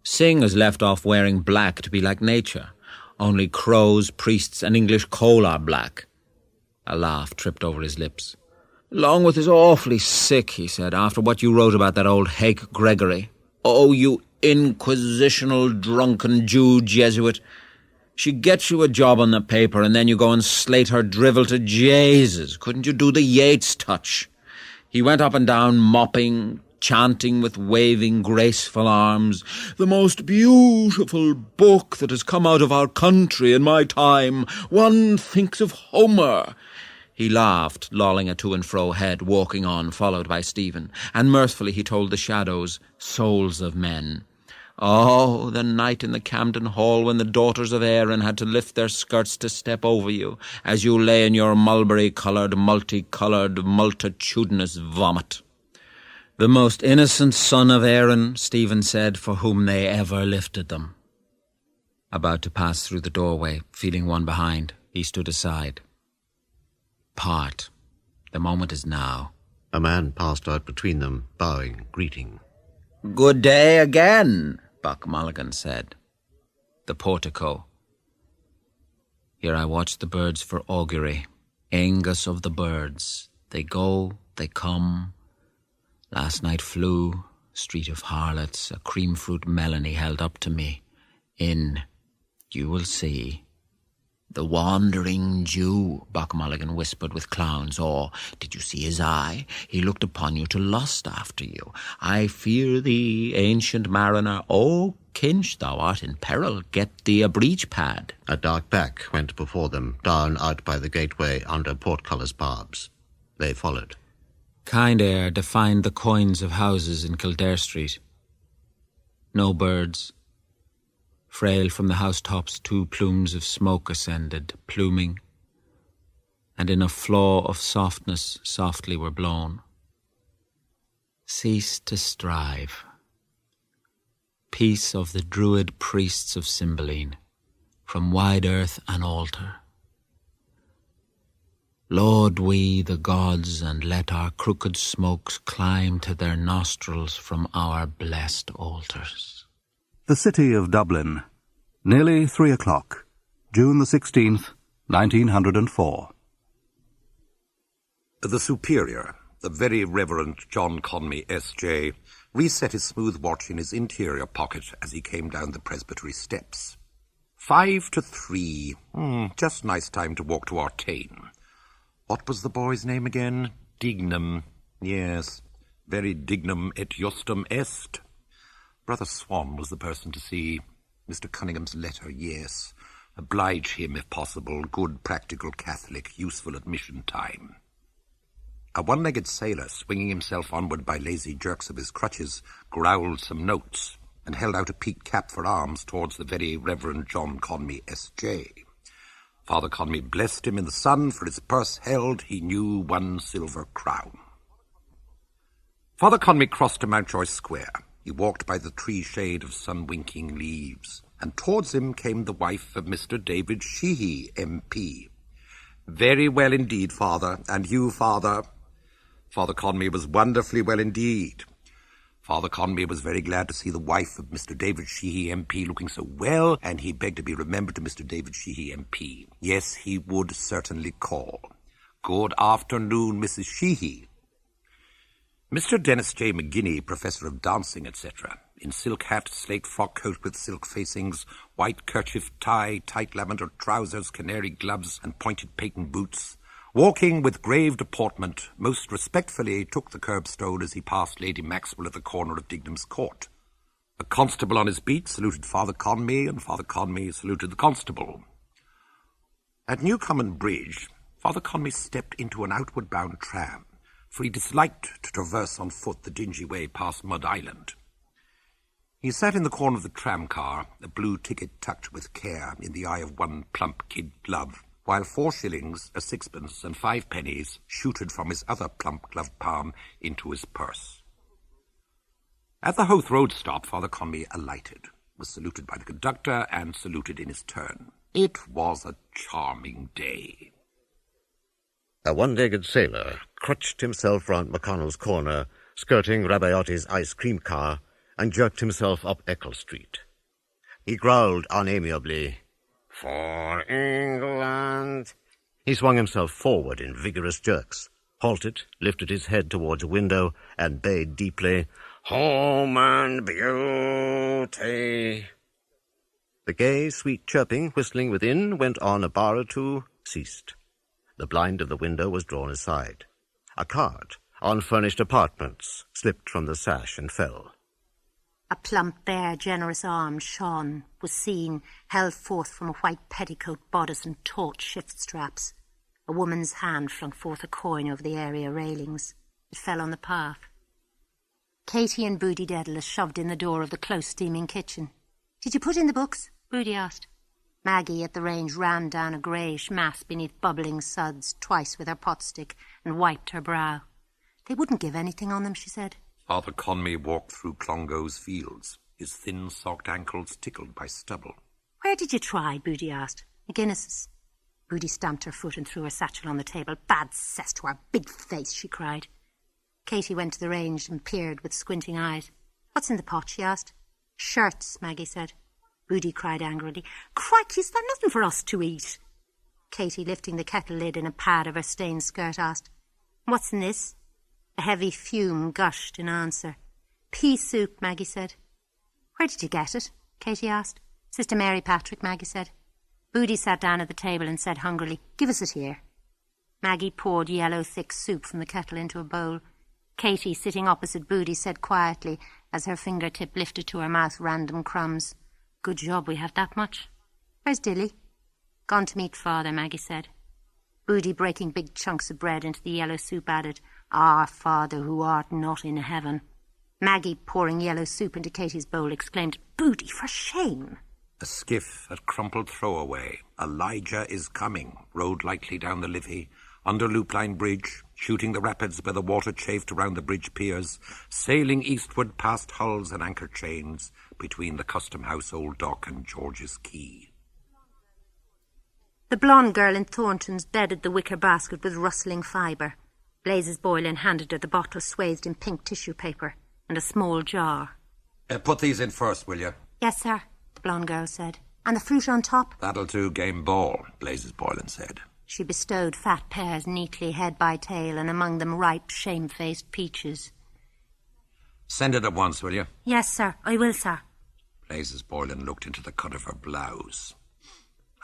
Sing has left off wearing black to be like nature. Only crows, priests, and English coal are black. A laugh tripped over his lips. Longworth is awfully sick, he said, after what you wrote about that old Hake Gregory. Oh, you inquisitional drunken Jew Jesuit. She gets you a job on the paper and then you go and slate her drivel to Jesus. Couldn't you do the Yeats touch? He went up and down mopping, chanting with waving, graceful arms, "The most beautiful book that has come out of our country in my time. One thinks of Homer." He laughed, lolling a to and fro head, walking on, followed by Stephen, and mirthfully he told the shadows, souls of men. Oh, the night in the Camden Hall when the daughters of Erin had to lift their skirts to step over you, as you lay in your mulberry-coloured, multicoloured, multitudinous vomit. The most innocent son of Erin, Stephen said, for whom they ever lifted them. About to pass through the doorway, feeling one behind, he stood aside. Part. The moment is now. A man passed out between them, bowing, greeting. Good day again, Buck Mulligan said. The portico. Here I watch the birds for augury. Angus of the birds. They go, they come. Last night flew, street of harlots, a cream fruit melon he held up to me. In, you will see. The wandering Jew, Buck Mulligan whispered with clown's awe. Did you see his eye? He looked upon you to lust after you. I fear thee, ancient mariner. Oh, Kinch, thou art in peril. Get thee a breech pad. A dark back went before them, down out by the gateway under portcullis barbs. They followed. Kind air defined the coigns of houses in Kildare Street. No birds. Frail from the housetops 2 plumes of smoke ascended, pluming, and in a flaw of softness softly were blown. Cease to strive. Peace of the druid priests of Cymbeline, from wide earth an altar. Laud we the gods, and let our crooked smokes climb to their nostrils from our blessed altars. The city of Dublin, nearly 3 o'clock, June the 16th, 1904. The Superior, the Very Reverend John Conmee, S.J., reset his smooth watch in his interior pocket as he came down the presbytery steps. 5 to 3. Just nice time to walk to Artane. What was the boy's name again? Dignam. Yes, very dignam et justum est. Brother Swan was the person to see. Mr. Cunningham's letter, yes. Oblige him, if possible. Good, practical Catholic, useful at mission time. A one-legged sailor, swinging himself onward by lazy jerks of his crutches, growled some notes and held out a peaked cap for arms towards the very Reverend John Conmee, S.J. Father Conmee blessed him in the sun, for his purse held, he knew, 1 silver crown. Father Conmee crossed to Mountjoy Square. He walked by the tree shade of sun-winking leaves, and towards him came the wife of Mr. David Sheehy, M.P. "Very well indeed, Father. And you, Father?" Father Conmee was wonderfully well indeed. Father Conmee was very glad to see the wife of Mr. David Sheehy, M.P., looking so well, and he begged to be remembered to Mr. David Sheehy, M.P. Yes, he would certainly call. "Good afternoon, Mrs. Sheehy." Mr. Dennis J. McGinney, professor of dancing, etc., in silk hat, slate frock coat with silk facings, white kerchief tie, tight lavender trousers, canary gloves, and pointed patent boots, walking with grave deportment, most respectfully took the curbstone as he passed Lady Maxwell at the corner of Dignam's Court. A constable on his beat saluted Father Conmee, and Father Conmee saluted the constable. At Newcomen Bridge, Father Conmee stepped into an outward-bound tram, for he disliked to traverse on foot the dingy way past Mud Island. He sat in the corner of the tram-car, a blue ticket tucked with care in the eye of one plump kid glove, while 4 shillings, a sixpence, and 5 pennies shooted from his other plump gloved palm into his purse. At the Howth Road stop, Father Conmee alighted, was saluted by the conductor, and saluted in his turn. It was a charming day. A one-legged sailor crutched himself round McConnell's corner, skirting Rabayotti's ice cream car, and jerked himself up Eccles Street. He growled unamiably, "For England." He swung himself forward in vigorous jerks, halted, lifted his head towards a window, and bayed deeply, "Home and beauty." The gay, sweet chirping, whistling within went on a bar or two, ceased. The blind of the window was drawn aside. A card, "Unfurnished apartments," slipped from the sash and fell. A plump, bare, generous arm shone, was seen, held forth from a white petticoat bodice and taut shift straps. A woman's hand flung forth a coin over the area railings. It fell on the path. Katie and Boody Dedalus shoved in the door of the close steaming kitchen. "Did you put in the books?" Boody asked. Maggie at the range ran down a greyish mass beneath bubbling suds twice with her potstick and wiped her brow. "They wouldn't give anything on them," she said. Father Conmee walked through Clongo's fields, his thin socked ankles tickled by stubble. "Where did you try?" Boody asked. "McGuinness's." Boody stamped her foot and threw her satchel on the table. "Bad cess to her big face," she cried. Katie went to the range and peered with squinting eyes. "What's in the pot?" she asked. "Shirts," Maggie said. Boody cried angrily, "Crikey, is there nothing for us to eat?" Katie, lifting the kettle lid in a pad of her stained skirt, asked, "What's in this?" A heavy fume gushed in answer. "Pea soup," Maggie said. "Where did you get it?" Katie asked. "Sister Mary Patrick," Maggie said. Boody sat down at the table and said hungrily, "Give us it here." Maggie poured yellow, thick soup from the kettle into a bowl. Katie, sitting opposite Boody, said quietly, as her fingertip lifted to her mouth random crumbs, "Good job we have that much." "Where's Dilly?" "Gone to meet Father," Maggie said. Boody, breaking big chunks of bread into the yellow soup, added, "Our Father who art not in heaven." Maggie, pouring yellow soup into Katie's bowl, exclaimed, "Boody, for shame!" A skiff at crumpled throwaway, Elijah is coming, rode lightly down the Liffey, under Loop Line Bridge, shooting the rapids where the water chafed around the bridge piers, sailing eastward past hulls and anchor chains, between the Custom House Old Dock and George's Quay. The blonde girl in Thornton's bedded the wicker basket with rustling fibre. Blazes Boylan handed her the bottle swathed in pink tissue paper and a small jar. Put these in first, will you? "Yes, sir," the blonde girl said. "And the fruit on top?" That'll do, game ball, Blazes Boylan said. She bestowed fat pears neatly head by tail, and among them ripe, shamefaced peaches. Send it at once, will you? Yes, sir. I will, sir. Blazes Boylan looked into the cut of her blouse.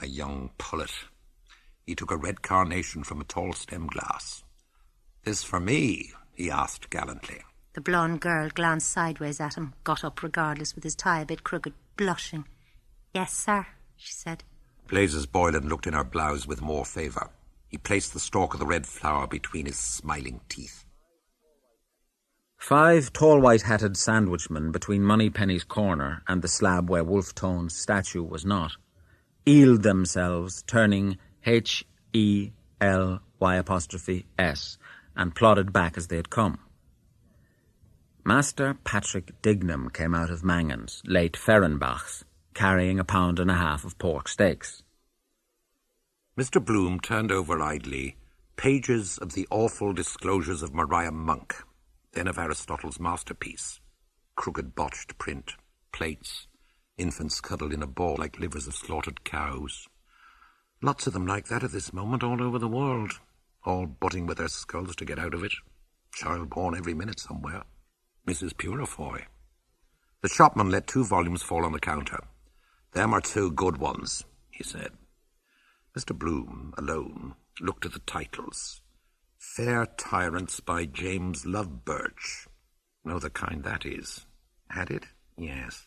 A young pullet. He took a red carnation from a tall stem glass. "This for me?" he asked gallantly. The blonde girl glanced sideways at him, got up regardless with his tie a bit crooked, blushing. "Yes, sir," she said. Blazes Boylan looked in her blouse with more favour. He placed the stalk of the red flower between his smiling teeth. 5 tall white-hatted sandwichmen between Moneypenny's corner and the slab where Wolfe-Tone's statue was not, eeled themselves, turning HELY' and plodded back as they had come. Master Patrick Dignam came out of Mangan's, late Ferrenbach's, carrying 1.5 pounds of pork steaks. Mr. Bloom turned over idly pages of the awful disclosures of Maria Monk, then of Aristotle's masterpiece, crooked botched print, plates, infants cuddled in a ball like livers of slaughtered cows. Lots of them like that at this moment all over the world, all butting with their skulls to get out of it. Child born every minute somewhere. Mrs. Purefoy. The shopman let 2 volumes fall on the counter. "Them are 2 good ones," he said. Mr. Bloom, alone, looked at the titles. Fair Tyrants by James Lovebirch. Know the kind that is. Had it? Yes.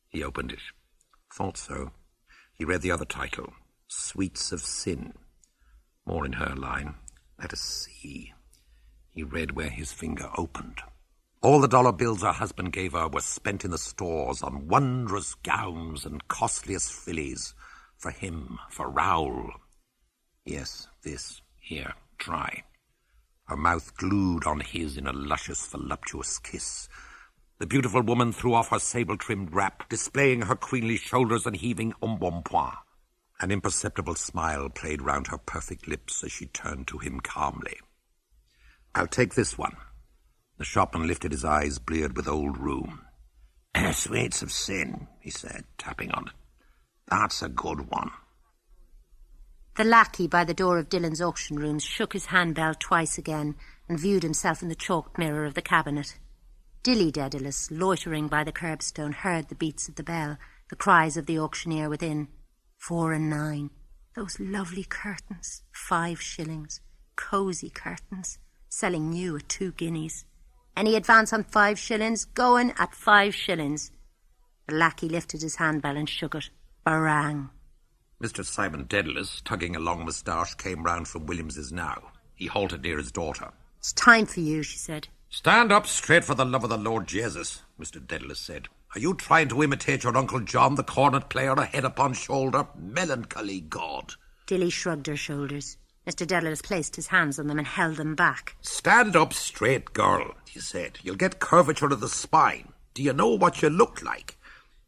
He opened it. Thought so. He read the other title, Sweets of Sin. More in her line. Let us see. He read where his finger opened. All the dollar bills her husband gave her were spent in the stores on wondrous gowns and costliest fillies. For him, for Raoul. Yes, this, here, try. Her mouth glued on his in a luscious, voluptuous kiss. The beautiful woman threw off her sable-trimmed wrap, displaying her queenly shoulders and heaving embonpoint. An imperceptible smile played round her perfect lips as she turned to him calmly. "I'll take this one." The shopman lifted his eyes, bleared with old rheum. "Sweets of Sin," he said, tapping on it. "That's a good one." The lackey by the door of Dillon's auction rooms shook his handbell twice again and viewed himself in the chalked mirror of the cabinet. Dilly Dedalus, loitering by the curbstone, heard the beats of the bell, the cries of the auctioneer within. 4 and 9. Those lovely curtains. 5 shillings. Cosy curtains. Selling new at 2 guineas. Any advance on 5 shillings? Going at 5 shillings. The lackey lifted his handbell and shook it. Barang. Mr. Simon Dedalus, tugging a long moustache, came round from Williams's now. He halted near his daughter. "It's time for you," she said. "Stand up straight for the love of the Lord Jesus," Mr. Dedalus said. "Are you trying to imitate your Uncle John, the cornet player, a head upon shoulder? Melancholy God." Dilly shrugged her shoulders. Mr. Dedalus placed his hands on them and held them back. "Stand up straight, girl," he said. "You'll get curvature of the spine. Do you know what you look like?"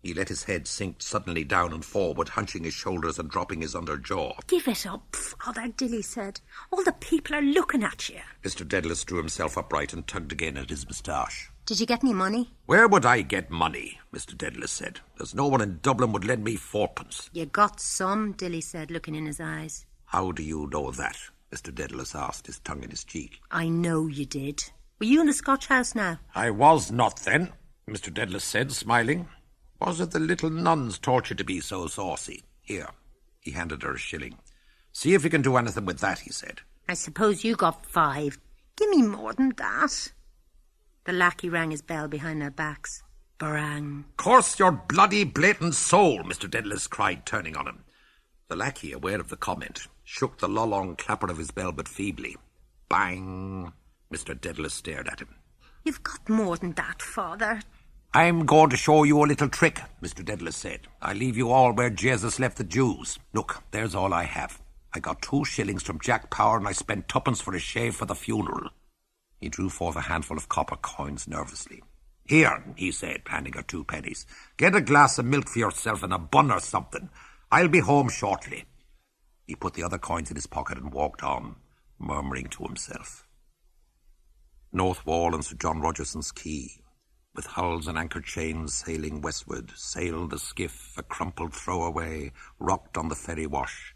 He let his head sink suddenly down and forward, hunching his shoulders and dropping his under jaw. "Give it up, Father," Dilly said. "All the people are looking at you." Mr. Dedalus drew himself upright and tugged again at his moustache. "Did you get any money?" "Where would I get money?" Mr. Dedalus said. "There's no one in Dublin would lend me 4pence. "You got some," Dilly said, looking in his eyes. "How do you know that?" Mr. Dedalus asked, his tongue in his cheek. "I know you did. Were you in the Scotch house now?" "I was not then," Mr. Dedalus said, smiling. "Was it the little nuns taught you to be so saucy? Here." He handed her a shilling. "See if you can do anything with that," he said. "I suppose you got 5. Give me more than that." The lackey rang his bell behind their backs. Barang. "Curse your bloody blatant soul," Mr. Dedalus cried, turning on him. The lackey, aware of the comment, shook the lollong clapper of his bell but feebly. Bang! Mr. Dedalus stared at him. "You've got more than that, Father." "I'm going to show you a little trick," Mr. Dedalus said. "I leave you all where Jesus left the Jews. Look, there's all I have. I got 2 shillings from Jack Power and I spent 2pence for a shave for the funeral." He drew forth a handful of copper coins nervously. "Here," he said, handing her 2 pennies. "Get a glass of milk for yourself and a bun or something. I'll be home shortly." He put the other coins in his pocket and walked on, murmuring to himself. North Wall and Sir John Rogerson's Quay, with hulls and anchor chains sailing westward, sailed the skiff, a crumpled throwaway, rocked on the ferry wash.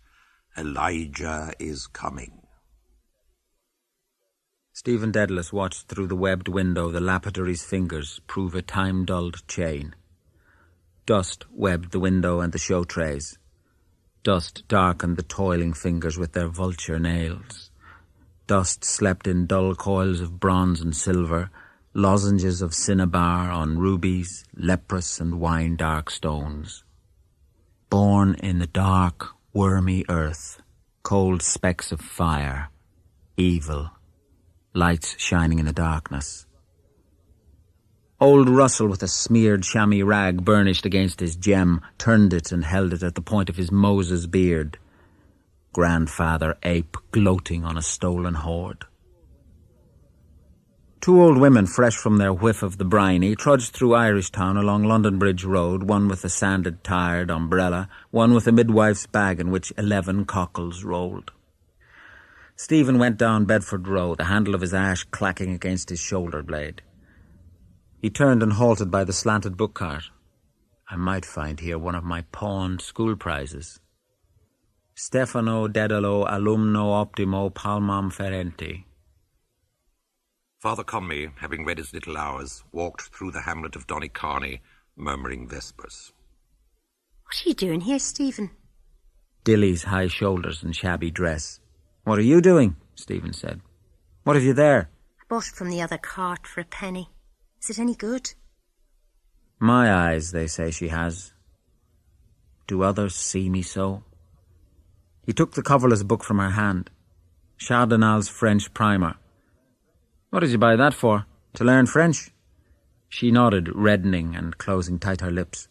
Elijah is coming. Stephen Dedalus watched through the webbed window the lapidary's fingers prove a time-dulled chain. Dust webbed the window and the show trays. Dust darkened the toiling fingers with their vulture nails. Dust slept in dull coils of bronze and silver, lozenges of cinnabar on rubies, leprous and wine-dark stones. Born in the dark, wormy earth, cold specks of fire, evil, lights shining in the darkness. Old Russell, with a smeared chamois rag burnished against his gem, turned it and held it at the point of his Moses beard. Grandfather Ape gloating on a stolen hoard. Two old women, fresh from their whiff of the briny, trudged through Irish Town along London Bridge Road, one with a sanded, tired umbrella, one with a midwife's bag in which 11 cockles rolled. Stephen went down Bedford Road, the handle of his ash clacking against his shoulder blade. He turned and halted by the slanted book cart. I might find here one of my pawned school prizes. Stefano Dedalo Alumno Optimo Palmam Ferenti. Father Conmee, having read his little hours, walked through the hamlet of Donnycarney, murmuring vespers. What are you doing here, Stephen? Dilly's high shoulders and shabby dress. What are you doing? Stephen said. What have you there? I bought it from the other cart for a penny. Is it any good? My eyes, they say she has. Do others see me so? He took the coverless book from her hand. Chardinal's French primer. What did you buy that for? To learn French? She nodded, reddening and closing tight her lips.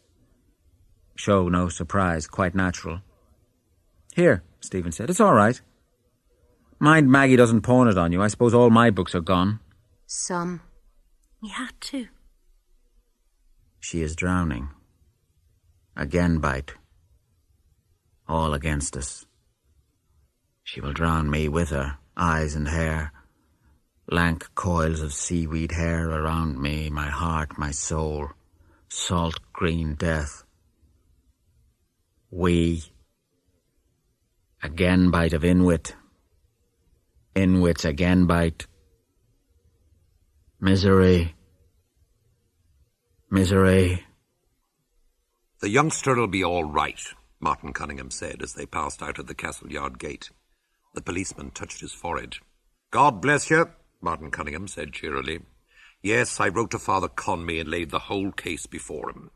Show no surprise, quite natural. Here, Stephen said, it's all right. Mind Maggie doesn't pawn it on you. I suppose all my books are gone. Some. We had to. She is drowning. Again bite. All against us. She will drown me with her, eyes and hair. Lank coils of seaweed hair around me, my heart, my soul. Salt green death. We. Again bite of Inwit. Inwit's again bite. Misery. Misery. The youngster'll be all right, Martin Cunningham said as they passed out of the castle yard gate. The policeman touched his forehead. God bless you, Martin Cunningham said cheerily. Yes, I wrote to Father Conmee and laid the whole case before him.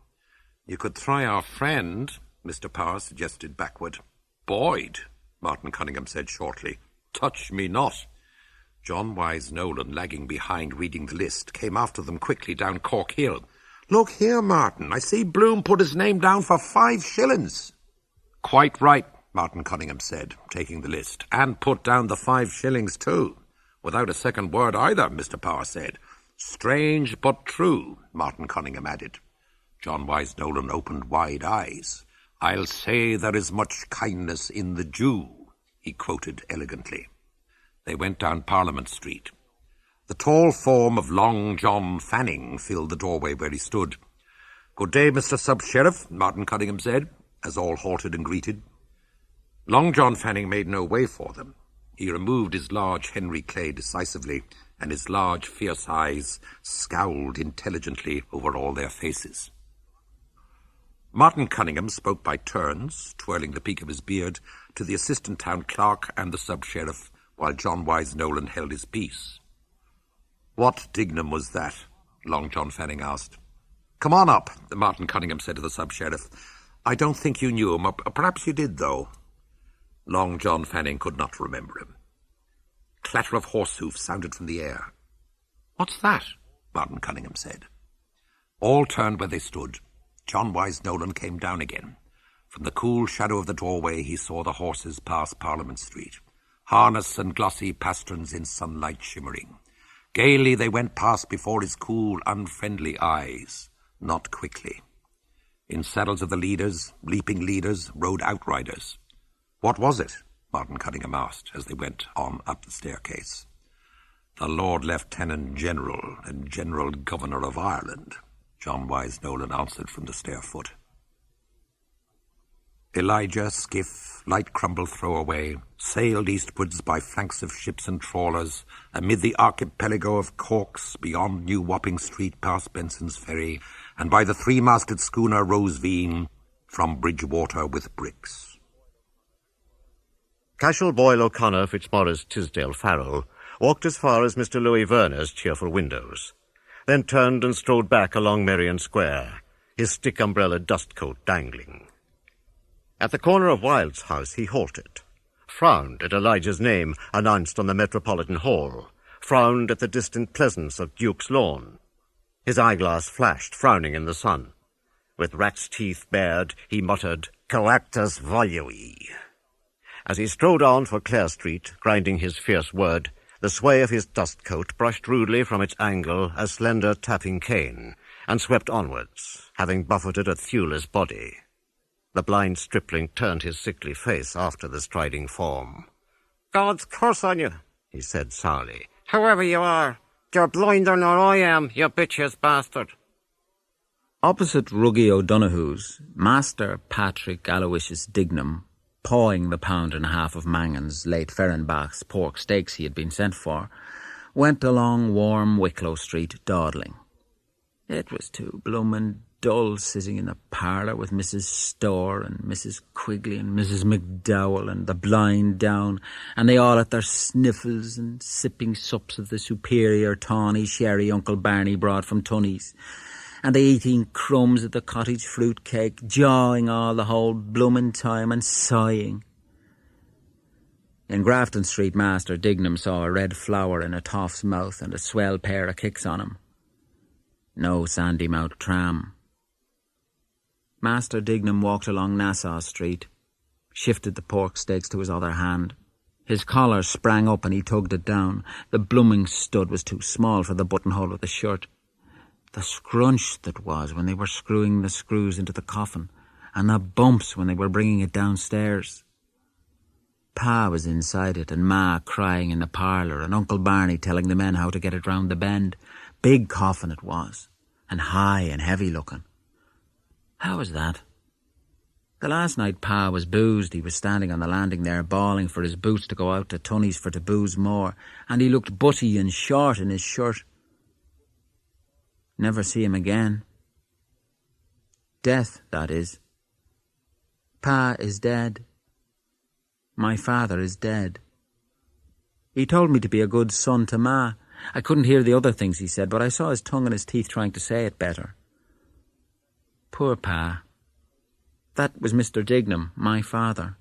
You could try our friend, Mr. Power suggested backward. Boyd, Martin Cunningham said shortly. Touch me not. John Wise Nolan, lagging behind reading the list, came after them quickly down Cork Hill. Look here, Martin, I see Bloom put his name down for 5 shillings. Quite right, Martin Cunningham said, taking the list, and put down the 5 shillings too. Without a second word either, Mr. Power said. Strange but true, Martin Cunningham added. John Wise Nolan opened wide eyes. I'll say there is much kindness in the Jew, he quoted elegantly. They went down Parliament Street. The tall form of Long John Fanning filled the doorway where he stood. Good day, Mr. Sub-Sheriff, Martin Cunningham said, as all halted and greeted. Long John Fanning made no way for them. He removed his large Henry Clay decisively, and his large, fierce eyes scowled intelligently over all their faces. Martin Cunningham spoke by turns, twirling the peak of his beard, to the assistant town clerk and the sub-sheriff, while John Wise Nolan held his peace. What Dignam was that? Long John Fanning asked. Come on up, Martin Cunningham said to the sub-sheriff. I don't think you knew him, or perhaps you did, though. Long John Fanning could not remember him. Clatter of horse hoofs sounded from the air. What's that? Martin Cunningham said. All turned where they stood. John Wise Nolan came down again. From the cool shadow of the doorway he saw the horses pass Parliament Street, harness and glossy pasterns in sunlight shimmering. Gaily they went past before his cool, unfriendly eyes, not quickly. In saddles of the leaders, leaping leaders, rode outriders. What was it? Martin Cunningham asked as they went on up the staircase. The Lord Lieutenant General and General Governor of Ireland, John Wise Nolan answered from the stair foot. Elijah, skiff, light crumble throwaway, sailed eastwards by flanks of ships and trawlers, amid the archipelago of corks, beyond New Wapping Street past Benson's Ferry, and by the three-masted schooner Roseveen, from Bridgewater with bricks. Cashel, Boyle, O'Connor, Fitzmaurice, Tisdale, Farrell walked as far as Mr. Louis Verner's cheerful windows, then turned and strode back along Merrion Square, his stick-umbrella dustcoat dangling. At the corner of Wilde's house he halted, frowned at Elijah's name announced on the Metropolitan Hall, frowned at the distant pleasance of Duke's Lawn. His eyeglass flashed, frowning in the sun. With rat's teeth bared, he muttered, "Collectus volui." As he strode on for Clare Street, grinding his fierce word, the sway of his dustcoat brushed rudely from its angle a slender tapping cane, and swept onwards, having buffeted a thewless body. The blind stripling turned his sickly face after the striding form. "God's curse on you," he said sourly. "Whoever you are, you're blinder nor I am, you bitches bastard." Opposite Ruggie O'Donoghue's, Master Patrick Aloysius Dignam, pawing the £1.5 of Mangan's, late Fehrenbach's, pork steaks he had been sent for, went along warm Wicklow Street dawdling. It was too bloomin' dull sitting in the parlour with Mrs. Storr and Mrs. Quigley and Mrs. McDowell and the blind down, and they all at their sniffles and sipping sups of the superior tawny sherry Uncle Barney brought from Tunney's, and they eating crumbs of the cottage fruit cake, jawing all the whole bloomin' time and sighing. In Grafton Street, Master Dignam saw a red flower in a toff's mouth and a swell pair of kicks on him. No Sandymouth tram. Master Dignam walked along Nassau Street, shifted the pork steaks to his other hand. His collar sprang up and he tugged it down. The blooming stud was too small for the buttonhole of the shirt. The scrunch that was when they were screwing the screws into the coffin, and the bumps when they were bringing it downstairs. Pa was inside it, and Ma crying in the parlour, and Uncle Barney telling the men how to get it round the bend. Big coffin it was, and high and heavy looking. How was that? The last night Pa was boozed, he was standing on the landing there bawling for his boots to go out to Tunney's for to booze more, and he looked butty and short in his shirt. Never see him again. Death, that is. Pa is dead. My father is dead. He told me to be a good son to Ma. I couldn't hear the other things he said, but I saw his tongue and his teeth trying to say it better. Poor Pa. That was Mr. Dignam, my father.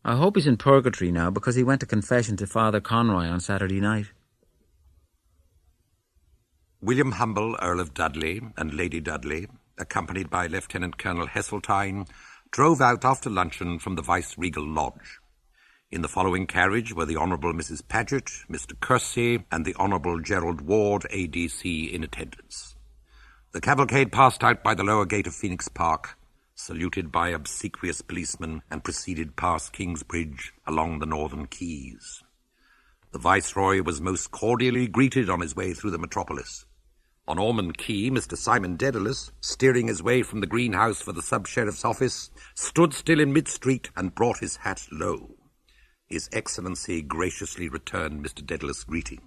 I hope he's in purgatory now, because he went to confession to Father Conroy on Saturday night. William Humble, Earl of Dudley, and Lady Dudley, accompanied by Lieutenant Colonel Heseltine, drove out after luncheon from the Vice-Regal Lodge. In the following carriage were the Honourable Mrs. Paget, Mr. Kersey, and the Honourable Gerald Ward, ADC, in attendance. The cavalcade passed out by the lower gate of Phoenix Park, saluted by obsequious policemen, and proceeded past Kingsbridge along the northern quays. The Viceroy was most cordially greeted on his way through the metropolis. On Ormond Quay, Mr. Simon Dedalus, steering his way from the greenhouse for the sub-sheriff's office, stood still in mid-street and brought his hat low. His Excellency graciously returned Mr. Dedalus' greeting.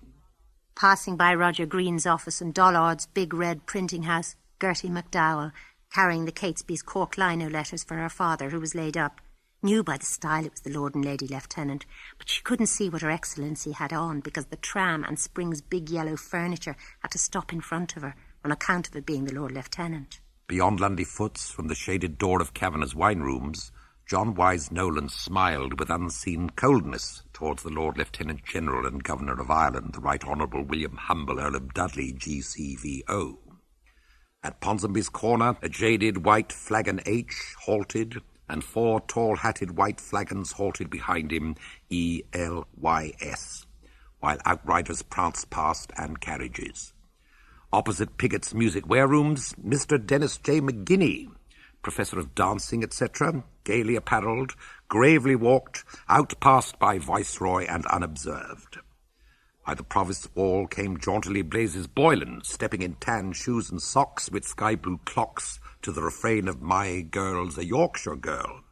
Passing by Roger Green's office and Dollard's big red printing house, Gertie McDowell, carrying the Catesby's Cork lino letters for her father, who was laid up, knew by the style it was the Lord and Lady Lieutenant, but she couldn't see what Her Excellency had on because the tram and Spring's big yellow furniture had to stop in front of her on account of it being the Lord Lieutenant. Beyond Lundy Foots, from the shaded door of Kavanagh's wine rooms, John Wise Nolan smiled with unseen coldness towards the Lord Lieutenant General and Governor of Ireland, the Right Honourable William Humble, Earl of Dudley, GCVO. At Ponsonby's corner, a jaded white flagon H halted, and 4 tall-hatted white flagons halted behind him, ELYS, while outriders pranced past and carriages. Opposite Piggott's music warerooms, Mr. Dennis J. McGinney, professor of dancing, etc., gaily apparelled, gravely walked, outpassed by Viceroy and unobserved. By the provost wall came jauntily Blazes Boylan, stepping in tan shoes and socks with sky-blue clocks to the refrain of My Girl's a Yorkshire Girl.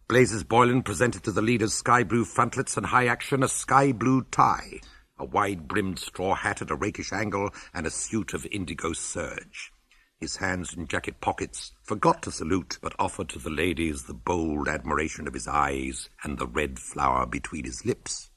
Blazes Boylan presented to the leaders sky-blue frontlets and high action a sky-blue tie, a wide-brimmed straw hat at a rakish angle, and a suit of indigo serge. His hands in jacket pockets, forgot to salute, but offered to the ladies the bold admiration of his eyes and the red flower between his lips.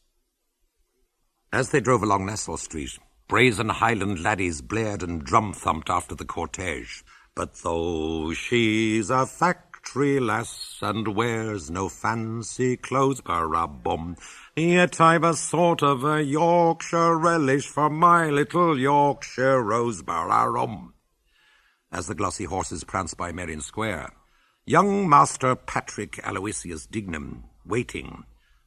As they drove along Nassau Street, brazen Highland laddies blared and drum-thumped after the cortege. But though she's a factory lass and wears no fancy clothes, parabum, yet I've a sort of a Yorkshire relish for my little Yorkshire rose, bararum. As the glossy horses pranced by Merrion Square, young Master Patrick Aloysius Dignam, waiting,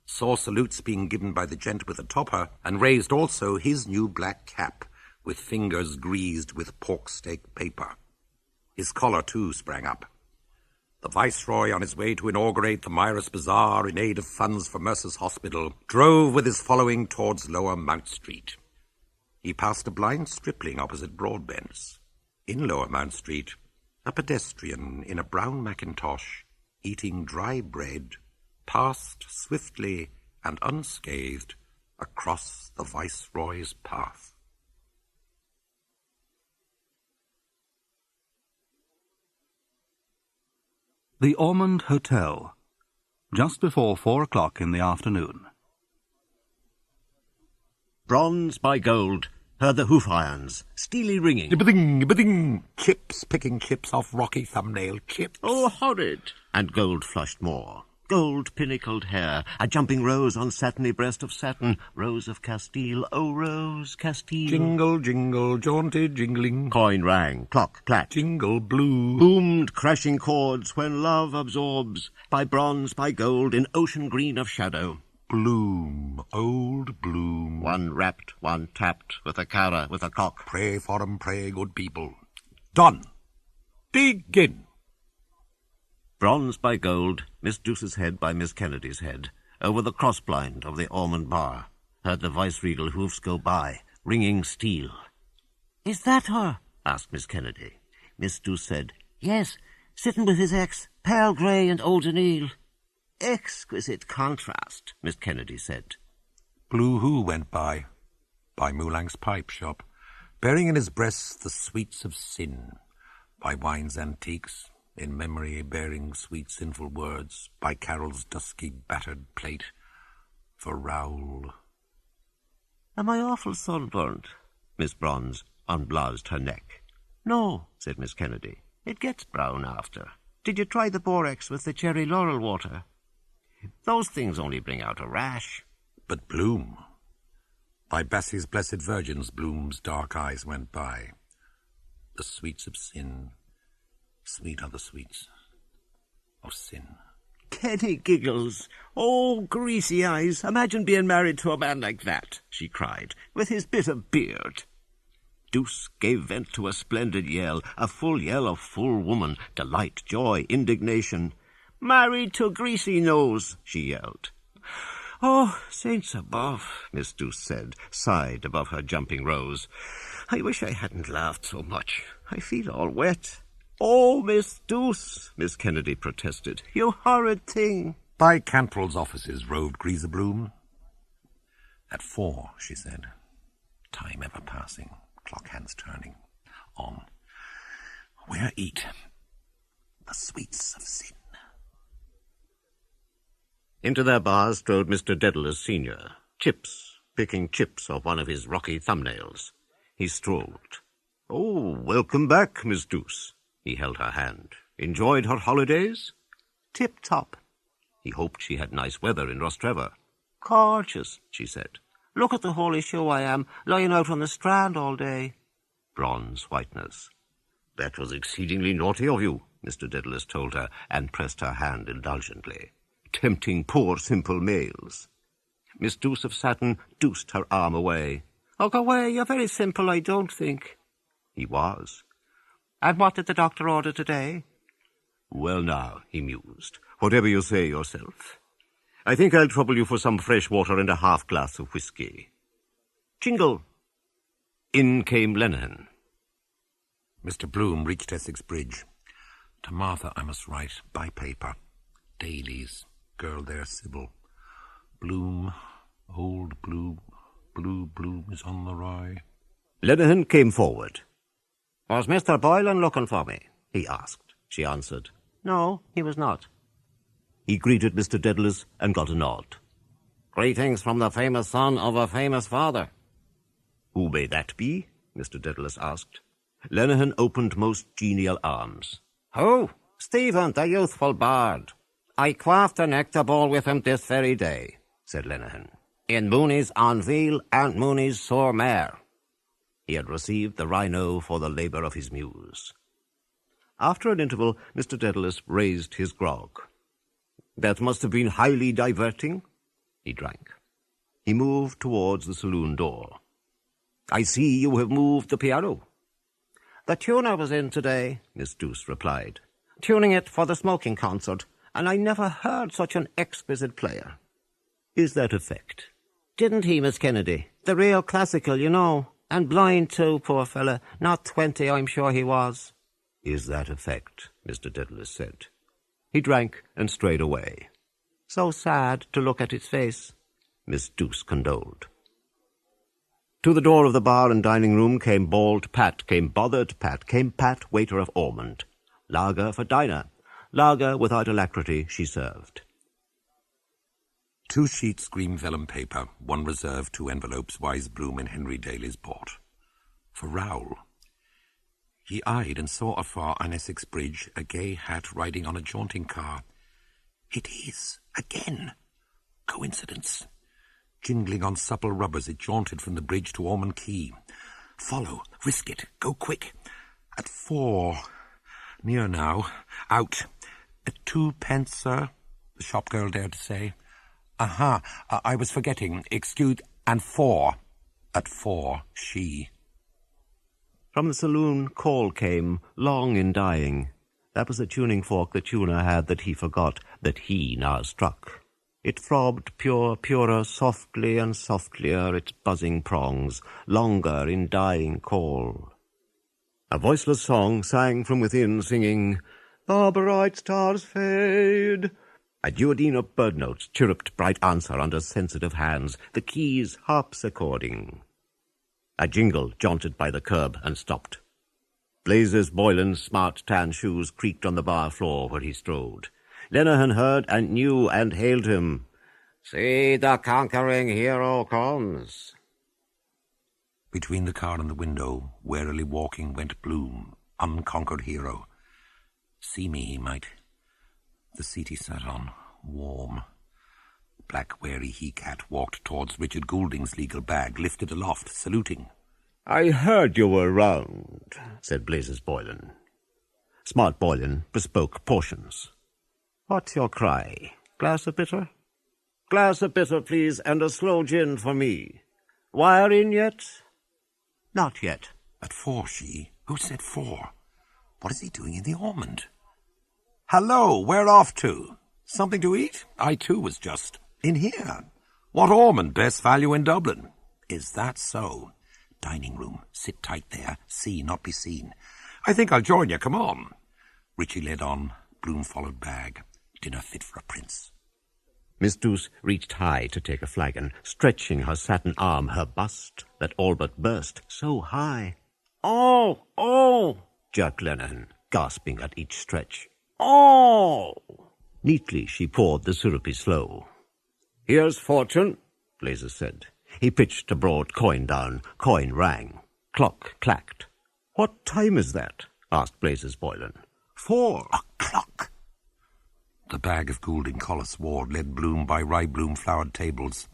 saw salutes being given by the gent with the topper, and raised also his new black cap, with fingers greased with pork steak paper. His collar, too, sprang up. The Viceroy, on his way to inaugurate the Mirus Bazaar in aid of funds for Mercer's Hospital, drove with his following towards Lower Mount Street. He passed a blind stripling opposite Broadbent's. In Lower Mount Street, a pedestrian in a brown mackintosh, eating dry bread, passed swiftly and unscathed across the Viceroy's path. The Ormond Hotel, just before 4 o'clock in the afternoon. Bronze by gold, heard the hoof irons, steely ringing. Ba-ding, ba-ding. Chips, picking chips off rocky thumbnail chips. Oh, horrid! And gold flushed more. Gold pinnacled hair, a jumping rose on satiny breast of satin, Rose of Castile, oh Rose Castile. Jingle, jingle, jaunty jingling. Coin rang, clock clat. Jingle blue. Boomed crashing chords when love absorbs, by bronze, by gold, in ocean green of shadow. Bloom, old bloom. One rapped, one tapped, with a cara, with a cock. Pray for 'em, pray, good people. Done. Begin. Bronze by gold, Miss Douce's head by Miss Kennedy's head, over the cross-blind of the Ormond bar, heard the viceregal hoofs go by, ringing steel. "Is that her?" asked Miss Kennedy. Miss Douce said, "Yes, sitting with his ex, Pearl Grey and Old O'Neill." "Exquisite contrast," Miss Kennedy said. Blue Who went by Moulang's pipe shop, bearing in his breast the sweets of sin, by Wine's Antiques, in memory bearing sweet sinful words, by Carol's dusky battered plate, for Raoul. "Am I awful sunburnt?" Miss Bronze unbloused her neck. "No," said Miss Kennedy. "It gets brown after. Did you try the borax with the cherry laurel water? Those things only bring out a rash." But Bloom, by Bessie's Blessed Virgin's, Bloom's dark eyes went by. The sweets of sin, sweet are the sweets of sin. Kenny giggles. "Oh, greasy eyes, imagine being married to a man like that," she cried, "with his bit of beard." Douce gave vent to a splendid yell, a full yell of full woman, delight, joy, indignation. "Married to Greasy Nose," she yelled. "Oh, saints above," Miss Douce said, sighed above her jumping rose. "I wish I hadn't laughed so much. I feel all wet." "Oh, Miss Douce," Miss Kennedy protested, "you horrid thing." By Cantrell's offices roved Greaser Bloom. At 4, she said. Time ever passing, clock hands turning. On. Where eat? The sweets of sin. Into their bar strode Mr. Dedalus Senior, chips, picking chips off one of his rocky thumbnails. He strolled. "Oh, welcome back, Miss Douce." He held her hand. "Enjoyed her holidays?" "Tip-top." He hoped she had nice weather in Rostrevor. "Gorgeous," she said. "Look at the holy show I am, lying out on the strand all day." Bronze whiteness. "That was exceedingly naughty of you," Mr. Dedalus told her, and pressed her hand indulgently. "Tempting poor simple males." Miss Douce of Satin douced her arm away. "Oh, go away, you're very simple, I don't think." He was. "And what did the doctor order today?" "Well now," he mused, "whatever you say yourself. I think I'll trouble you for some fresh water and a half-glass of whiskey." Jingle. In came Lenehan. Mr. Bloom reached Essex Bridge. To Martha I must write, by paper. Dailies, girl there, Sybil. Bloom, old Bloom, blue bloom is on the rye. Lenehan came forward. Was Mr. Boylan looking for me? He asked. She answered, no, he was not. He greeted Mr. Dedalus and got a nod. Greetings from the famous son of a famous father. Who may that be? Mr. Dedalus asked. Lenehan opened most genial arms. Who? Stephen, the youthful bard. I quaffed a nectar bowl with him this very day, said Lenehan, in Mooney's Anvil and Mooney's Sore Mare. He had received the rhino for the labour of his muse. After an interval, Mr. Dedalus raised his grog. That must have been highly diverting. He drank. He moved towards the saloon door. I see you have moved the piano. The tuner was in today, Miss Douce replied, tuning it for the smoking concert, and I never heard such an exquisite player. Is that a fact? Didn't he, Miss Kennedy? The real classical, you know. And blind too, poor fella. Not 20, I'm sure he was. Is that a fact? Mr. Dedalus said. He drank and strayed away. So sad to look at his face, Miss Douce condoled. To the door of the bar and dining room came bald Pat, came bothered Pat, came Pat, waiter of Ormond. Lager for Dinah. Lager without alacrity she served. 2 sheets green vellum paper, 1 reserve, 2 envelopes, Wise Bloom and Henry Daly's bought. For Raoul. He eyed and saw afar on Essex Bridge a gay hat riding on a jaunting car. It is, again. Coincidence. Jingling on supple rubbers, it jaunted from the bridge to Ormond Quay. Follow, risk it, go quick. At 4. Near now. Out. At 2 pence, sir, the shop girl dared to say. Aha, I was forgetting. Excuse, and 4. At 4, she. From the saloon, call came, long in dying. That was the tuning fork the tuner had that he forgot, that he now struck. It throbbed purer, softly and softlier, its buzzing prongs, longer in dying call. A voiceless song sang from within, singing, The bright stars fade. A duodene of bird notes chirruped bright answer under sensitive hands, the keys harpsichording. A jingle jaunted by the curb and stopped. Blazes Boylan's smart tan shoes creaked on the bar floor where he strode. Lenehan heard and knew and hailed him. See, the conquering hero comes. Between the car and the window, warily walking, went Bloom, unconquered hero. See me he might. The seat he sat on, warm. Black, wary he-cat walked towards Richard Goulding's legal bag, lifted aloft, saluting. I heard you were round, said Blazes Boylan. Smart Boylan bespoke portions. What's your cry? Glass of bitter? Glass of bitter, please, and a slow gin for me. Wire in yet? Not yet. At 4, she? Who said 4? What is he doing in the Ormond? Hello, where off to? Something to eat? I too was just in here. What Ormond, best value in Dublin? Is that so? Dining room, sit tight there, see, not be seen. I think I'll join you, come on. Richie led on, Bloom followed bag. Dinner fit for a prince. Miss Douce reached high to take a flagon, stretching her satin arm, her bust, that all but burst, so high. Oh, jerked Lenehan, gasping at each stretch. Oh! Neatly she poured the syrupy slow. Here's fortune, Blazes said. He pitched a broad coin down. Coin rang. Clock clacked. What time is that? Asked Blazes Boylan. 4. A clock. The bag of Goulding Collis Ward led Bloom by rye bloom flowered tables.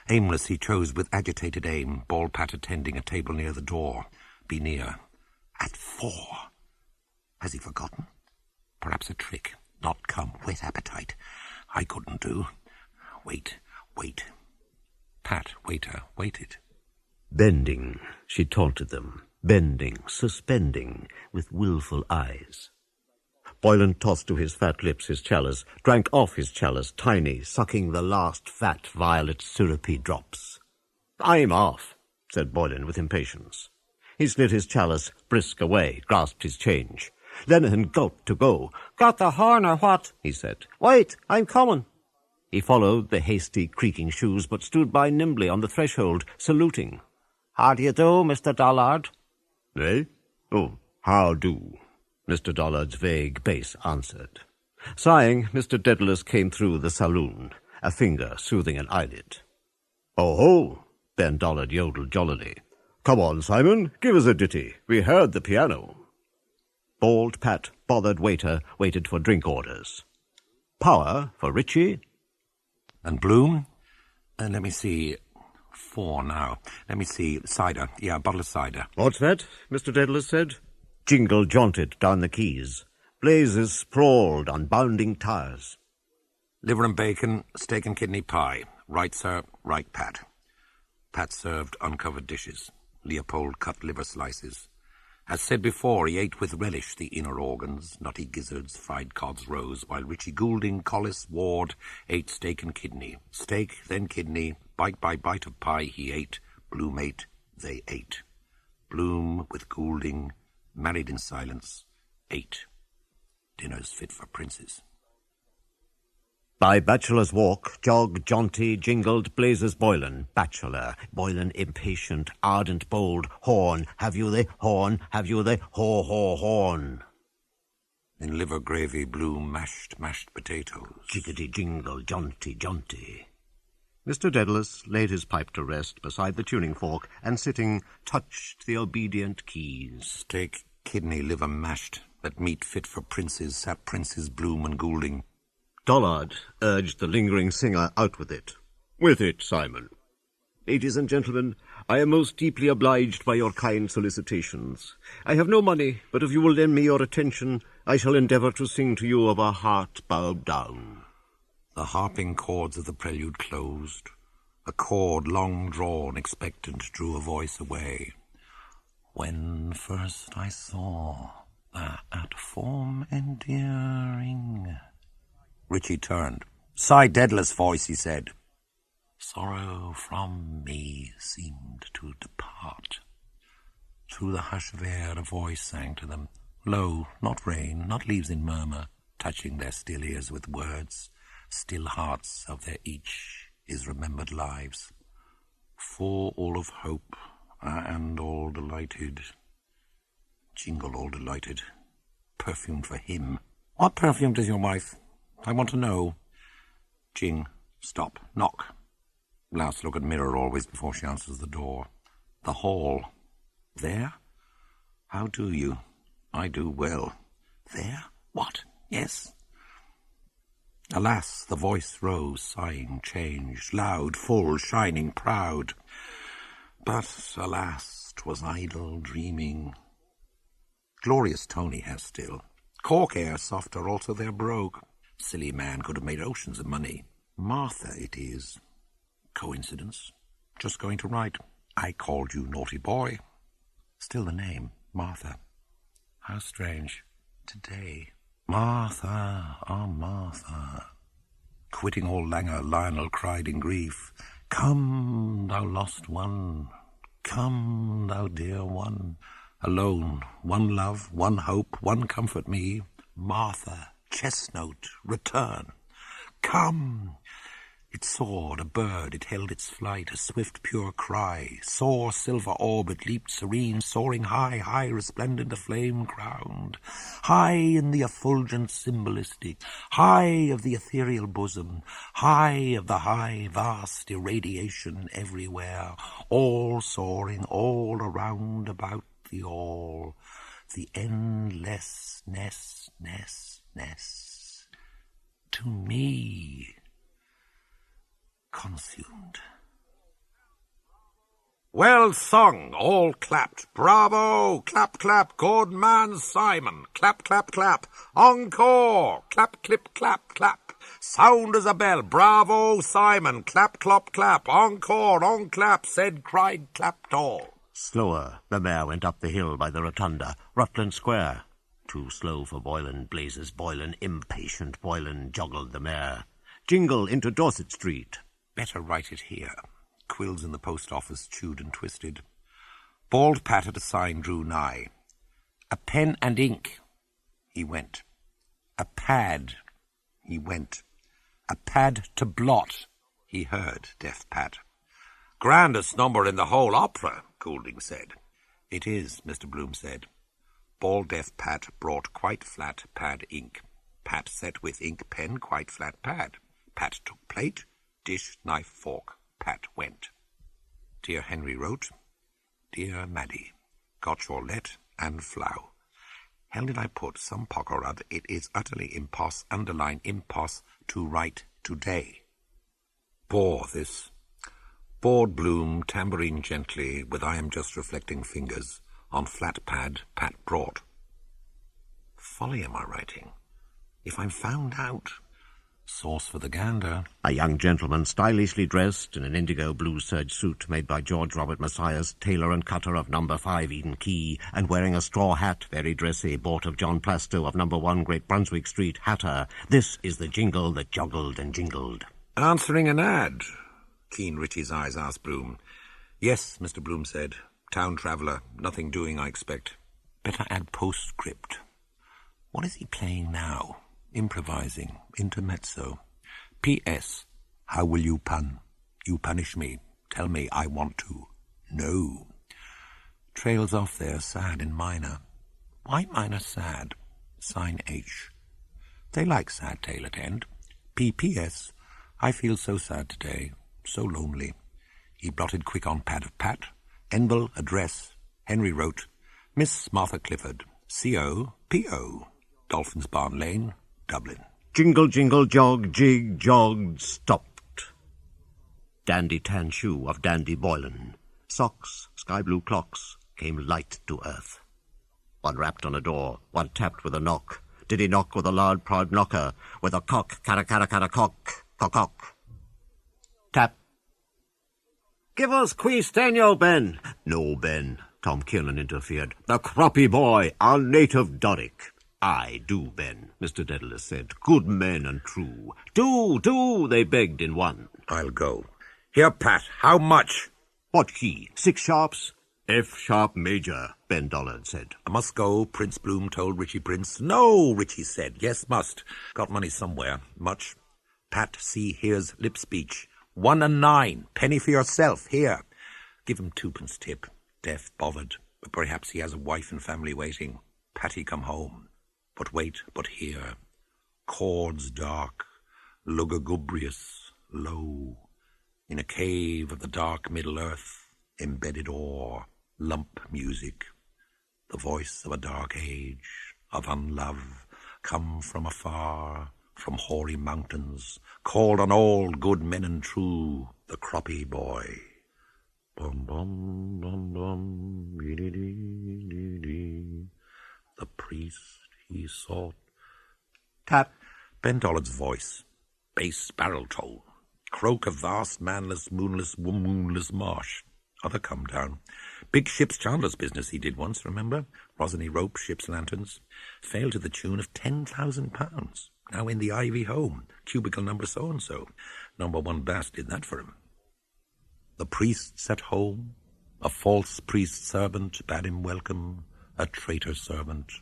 Aimless he chose with agitated aim, bald Pat attending a table near the door. Be near. At 4. Has he forgotten? Perhaps a trick. Not come. Whet appetite. I couldn't do. Wait. Pat, waiter, waited. Bending, she taunted them. Bending, suspending, with wilful eyes. Boylan tossed to his fat lips his chalice, drank off his chalice, tiny, sucking the last fat violet syrupy drops. I'm off, said Boylan with impatience. He slid his chalice brisk away, grasped his change. Lenehan gulped to go. "Got the horn or what?" he said. "Wait, I'm coming." He followed the hasty, creaking shoes, but stood by nimbly on the threshold, saluting. "How do you do, Mr. Dollard?" "Eh? Oh, how do?" Mr. Dollard's vague bass answered. Sighing, Mr. Dedalus came through the saloon, a finger soothing an eyelid. "Oh-ho!" Ben Dollard yodeled jollily. "Come on, Simon, give us a ditty. We heard the piano." Bald Pat, bothered waiter, waited for drink orders. Power for Richie. And Bloom? Let me see. 4 now. Let me see. Cider. Yeah, a bottle of cider. "What's that?" Mr. Dedalus said. Jingle jaunted down the quays. Blazes sprawled on bounding tires. Liver and bacon, steak and kidney pie. Right, sir. Right, Pat. Pat served uncovered dishes. Leopold cut liver slices. As said before, he ate with relish the inner organs, nutty gizzards, fried cod's roes, while Richie Goulding, Collis, Ward ate steak and kidney. Steak, then kidney, bite by bite of pie he ate. Bloom ate, they ate. Bloom with Goulding, married in silence, ate. Dinner's fit for princes. By Bachelor's Walk, jog, jaunty, jingled Blazes Boylan, bachelor, Boylan impatient, ardent, bold, horn, have you the horn, have you the horn? In liver gravy, Bloom mashed potatoes. Jiggity jingle, jaunty, jaunty. Mr. Dedalus laid his pipe to rest beside the tuning fork and sitting touched the obedient keys. Steak, kidney, liver mashed, but meat fit for princes sat Princes Bloom and Goulding. Dollard urged the lingering singer out with it. "With it, Simon. Ladies and gentlemen, I am most deeply obliged by your kind solicitations. I have no money, but if you will lend me your attention, I shall endeavour to sing to you of a heart bowed down." The harping chords of the prelude closed. A chord long drawn, expectant, drew a voice away. "When first I saw that form endearing..." Richie turned. "Cy Dedalus' voice," he said. "Sorrow from me seemed to depart." Through the hush of air a voice sang to them, low, not rain, not leaves in murmur, touching their still ears with words, still hearts of their each is remembered lives. For all of hope, and all delighted. Jingle all delighted. Perfumed for him. What perfume does your wife? I want to know. Jing, stop, knock. Last look at mirror always before she answers the door. The hall. There? How do you? I do well. There? What? Yes? Alas, the voice rose, sighing, changed, loud, full, shining, proud. But, alas, 'twas idle dreaming. Glorious tone he has still. Cork air softer also their brogue. Silly man could have made oceans of money. Martha it is. Coincidence. Just going to write. I called you naughty boy. Still the name, Martha. How strange. Today. Martha, ah, Martha. Quitting all languor, Lionel cried in grief. Come, thou lost one. Come, thou dear one. Alone, one love, one hope, one comfort me. Martha, chestnut, return. Come! It soared, a bird, it held its flight, a swift, pure cry. Soar, silver orb, it leaped serene, soaring high, high, resplendent, a flame-crowned. High in the effulgent symbolistic, high of the ethereal bosom, high of the high, vast irradiation everywhere, all soaring, all around about the all, the endlessness, to me, consumed. Well sung, all clapped. Bravo! Clap, clap, good man Simon. Clap, clap, clap. Encore! Clap, clip, clap, clap. Sound as a bell. Bravo, Simon. Clap, clop, clap. Encore, on clap, said, cried, clapped all. Slower, the mare went up the hill by the rotunda, Rutland Square. Too slow for Boylan, Blazes Boylan, impatient Boylan joggled the mare. Jingle into Dorset Street. Better write it here. quills in the post office chewed and twisted. Bald Pat at a sign drew nigh. "A pen and ink." He went. "A pad." He went. "A pad to blot." He heard Deaf Pat. "Grandest number in the whole opera," Goulding said. "It is," Mr. Bloom said. Bald Deaf Pat brought quite flat pad ink. Pat set with ink pen quite flat pad. Pat took plate, dish, knife, fork. Pat went. Dear Henry wrote, "Dear Maddie, got your let and flow. Hell did I put some pock or other, it is utterly underline impos, to write today." Bore this. Bored Bloom, tambourine gently, with I am just reflecting fingers, on flat pad Pat brought. Folly am I writing? If I'm found out, sauce for the gander. A young gentleman, stylishly dressed in an indigo blue serge suit made by George Robert Messias, tailor and cutter of No. 5 Eden Quay, and wearing a straw hat, very dressy, bought of John Plasto of No. 1 Great Brunswick Street, Hatter. This is the jingle that joggled and jingled. "Answering an ad?" Keen Richie's eyes asked Bloom. "Yes," Mr. Bloom said. "Town traveller. Nothing doing, I expect. Better add postscript. What is he playing now? Improvising. Intermezzo. P.S. How will you pun? You punish me. Tell me I want to. No." Trails off there, sad in minor. Why minor sad? Sign H. They like sad tail at end. P.P.S. I feel so sad today. So lonely. He blotted quick on pad of Pat. Envel, address. Henry wrote, "Miss Martha Clifford, C.O., P.O., Dolphin's Barn Lane, Dublin." Jingle, jingle, jog, jig, jogged, stopped. Dandy tan shoe of Dandy Boylan. Socks, sky blue clocks, came light to earth. One rapped on a door, one tapped with a knock. Did he knock with a loud, proud knocker, with a cock, cara, cara, cara, cock, cock, cock. Tap. "Give us Queestenyo, Ben." "No, Ben," Tom Kiernan interfered. "The croppy boy, our native Doric." "I do, Ben," Mr. Dedalus said. "Good men and true." Do, they begged in one. I'll go. "Here, Pat, how much?" "What key? 6 sharps?" "F sharp major," Ben Dollard said. "I must go," Prince Bloom told Richie Prince. "No," Richie said. "Yes, must. Got money somewhere. Much. Pat, see, here's lip speech. 1 and 9. Penny for yourself. Here. Give him 2p tip. Deaf, bothered. But perhaps he has a wife and family waiting. Patty come home. But wait, but hear. Chords dark, lugubrious, low. In a cave of the dark middle earth, embedded ore, lump music. The voice of a dark age, of unlove, come from afar, from hoary mountains, called on all good men and true, the croppy boy. Bum, bum, bum, bum, dee, dee, dee, dee. The priest he sought. Tap. Ben Dollard's voice, bass barrel tone, croak of vast, manless, moonless marsh. Other come down. Big ship's chandler's business he did once, remember? Rosany rope, ship's lanterns. Failed to the tune of £10,000. Now in the Ivy home, cubicle number so-and-so. No. 1 Bass did that for him. The priest's at home. A false priest servant bade him welcome, a traitor servant.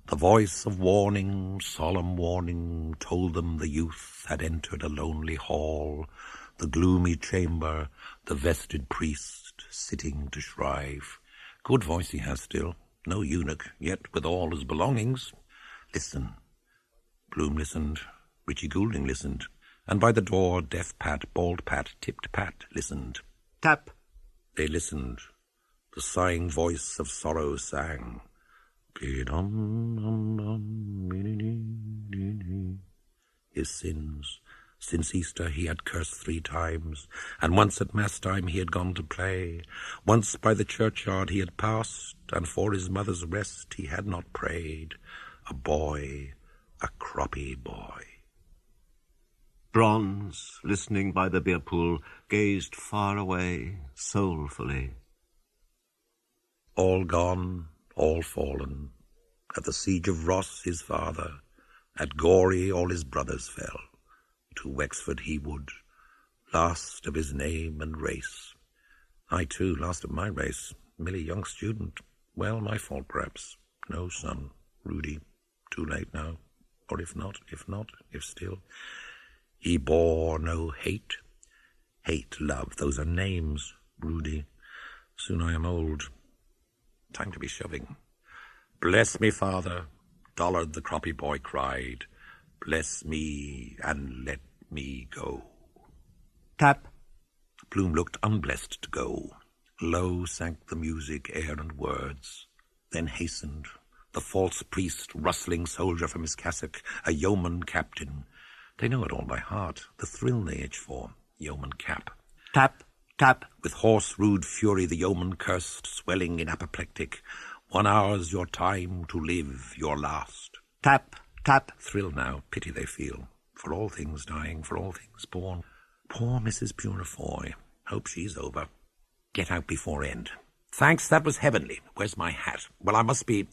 The voice of warning, solemn warning, told them the youth had entered a lonely hall, the gloomy chamber, the vested priest sitting to shrive. Good voice he has still, no eunuch, yet with all his belongings. Listen. Bloom listened, Richie Goulding listened, and by the door deaf Pat, bald Pat, tipped Pat listened. Tap. They listened. The sighing voice of sorrow sang. His sins. Since Easter he had cursed 3 times, and once at mass time he had gone to play. Once by the churchyard he had passed, and for his mother's rest he had not prayed. A boy, a croppy boy. Bronze, listening by the beer pool, gazed far away, soulfully. All gone, all fallen. At the siege of Ross his father, at Gorey all his brothers fell. To Wexford he would, last of his name and race. I, too, last of my race, Millie, young student. Well, my fault, perhaps. No son, Rudy, too late now. Or if still. He bore no hate. Hate, love, those are names, Rudy. Soon I am old. Time to be shoving. Bless me, father, Dollard the croppy boy cried. Bless me and let me go. Tap. Bloom looked unblessed to go. Low sank the music, air and words. Then hastened the false priest, rustling soldier from his cassock, a yeoman captain. They know it all by heart, the thrill they itch for, yeoman cap. Tap, tap. With hoarse, rude fury the yeoman cursed, swelling in apoplectic. 1 hour's your time to live, your last. Tap, tap. Thrill now, pity they feel, for all things dying, for all things born. Poor Mrs. Purifoy, hope she's over. Get out before end. Thanks, that was heavenly. Where's my hat? Well, I must be...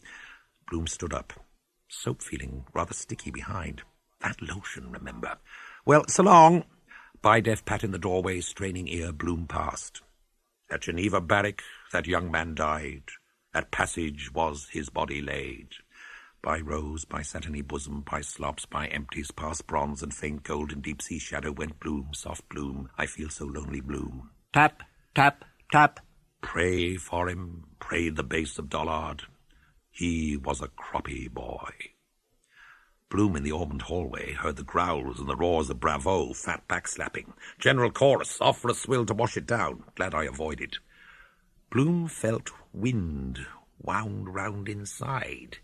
Bloom stood up, soap feeling rather sticky behind. That lotion, remember. Well, so long. By deaf pat in the doorway, straining ear, Bloom passed. At Geneva barrack, that young man died. At Passage was his body laid. By rose, by satiny bosom, by slops, by empties, past bronze and faint gold in deep sea shadow went Bloom, soft Bloom. I feel so lonely, Bloom. Tap, tap, tap. Pray for him, prayed the base of Dollard. He was a croppy boy. Bloom in the Ormond hallway heard the growls and the roars of bravo, fat backslapping. General chorus, off for a swill to wash it down. Glad I avoided. Bloom felt wind wound round inside.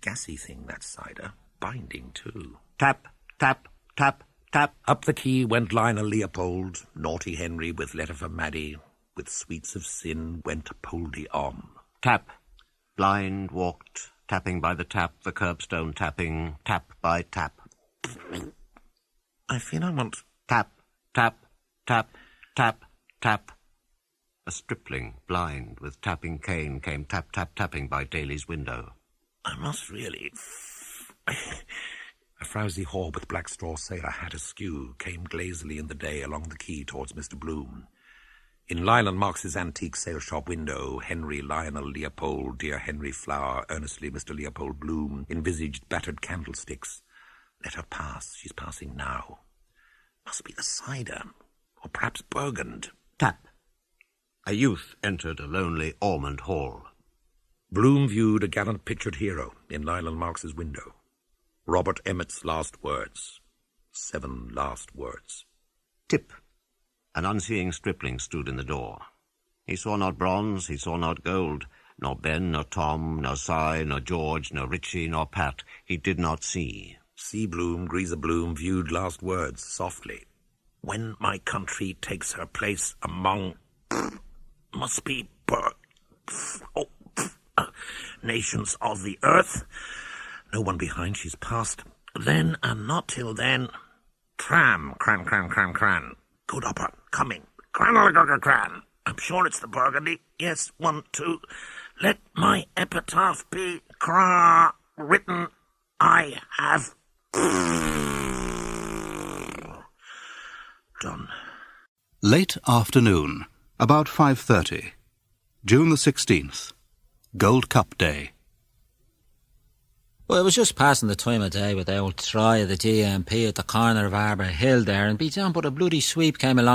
Gassy thing, that cider. Binding, too. Tap, tap, tap, tap. Up the quay went Lionel Leopold, naughty Henry with letter for Maddie. With sweets of sin went Poldy on. Tap. Blind walked, tapping by the tap, the curbstone tapping, tap by tap. I feel I want... Tap, tap, tap, tap, tap. A stripling, blind, with tapping cane, came tap, tap, tapping by Daly's window. I must really... A frowsy whore with black straw sailor hat askew came glazily in the day along the quay towards Mr. Bloom. In Lyland Marks's antique sale shop window, Henry Lionel Leopold, dear Henry Flower, earnestly Mr. Leopold Bloom, envisaged battered candlesticks. Let her pass, she's passing now. Must be the cider, or perhaps Burgund. Tap. A youth entered a lonely Ormond hall. Bloom viewed a gallant pictured hero in Lyland Marks's window. Robert Emmett's last words. 7 last words. Tip. An unseeing stripling stood in the door. He saw not bronze, he saw not gold, nor Ben, nor Tom, nor Si, nor George, nor Richie, nor Pat. He did not see. Sea Bloom, Greaser Bloom viewed last words softly. When my country takes her place among... must be... nations of the earth. No one behind, she's past. Then, and not till then... Cran, cran, cran, cran, cran. Good upper, coming. Cran. I'm sure it's the Burgundy. Yes, 1, 2. Let my epitaph be written. I have done. Late afternoon, about 5:30. June the 16th. Gold Cup Day. Well, it was just passing the time of day with the old try of the GMP at the corner of Arbor Hill there, and be down, but a bloody sweep came along.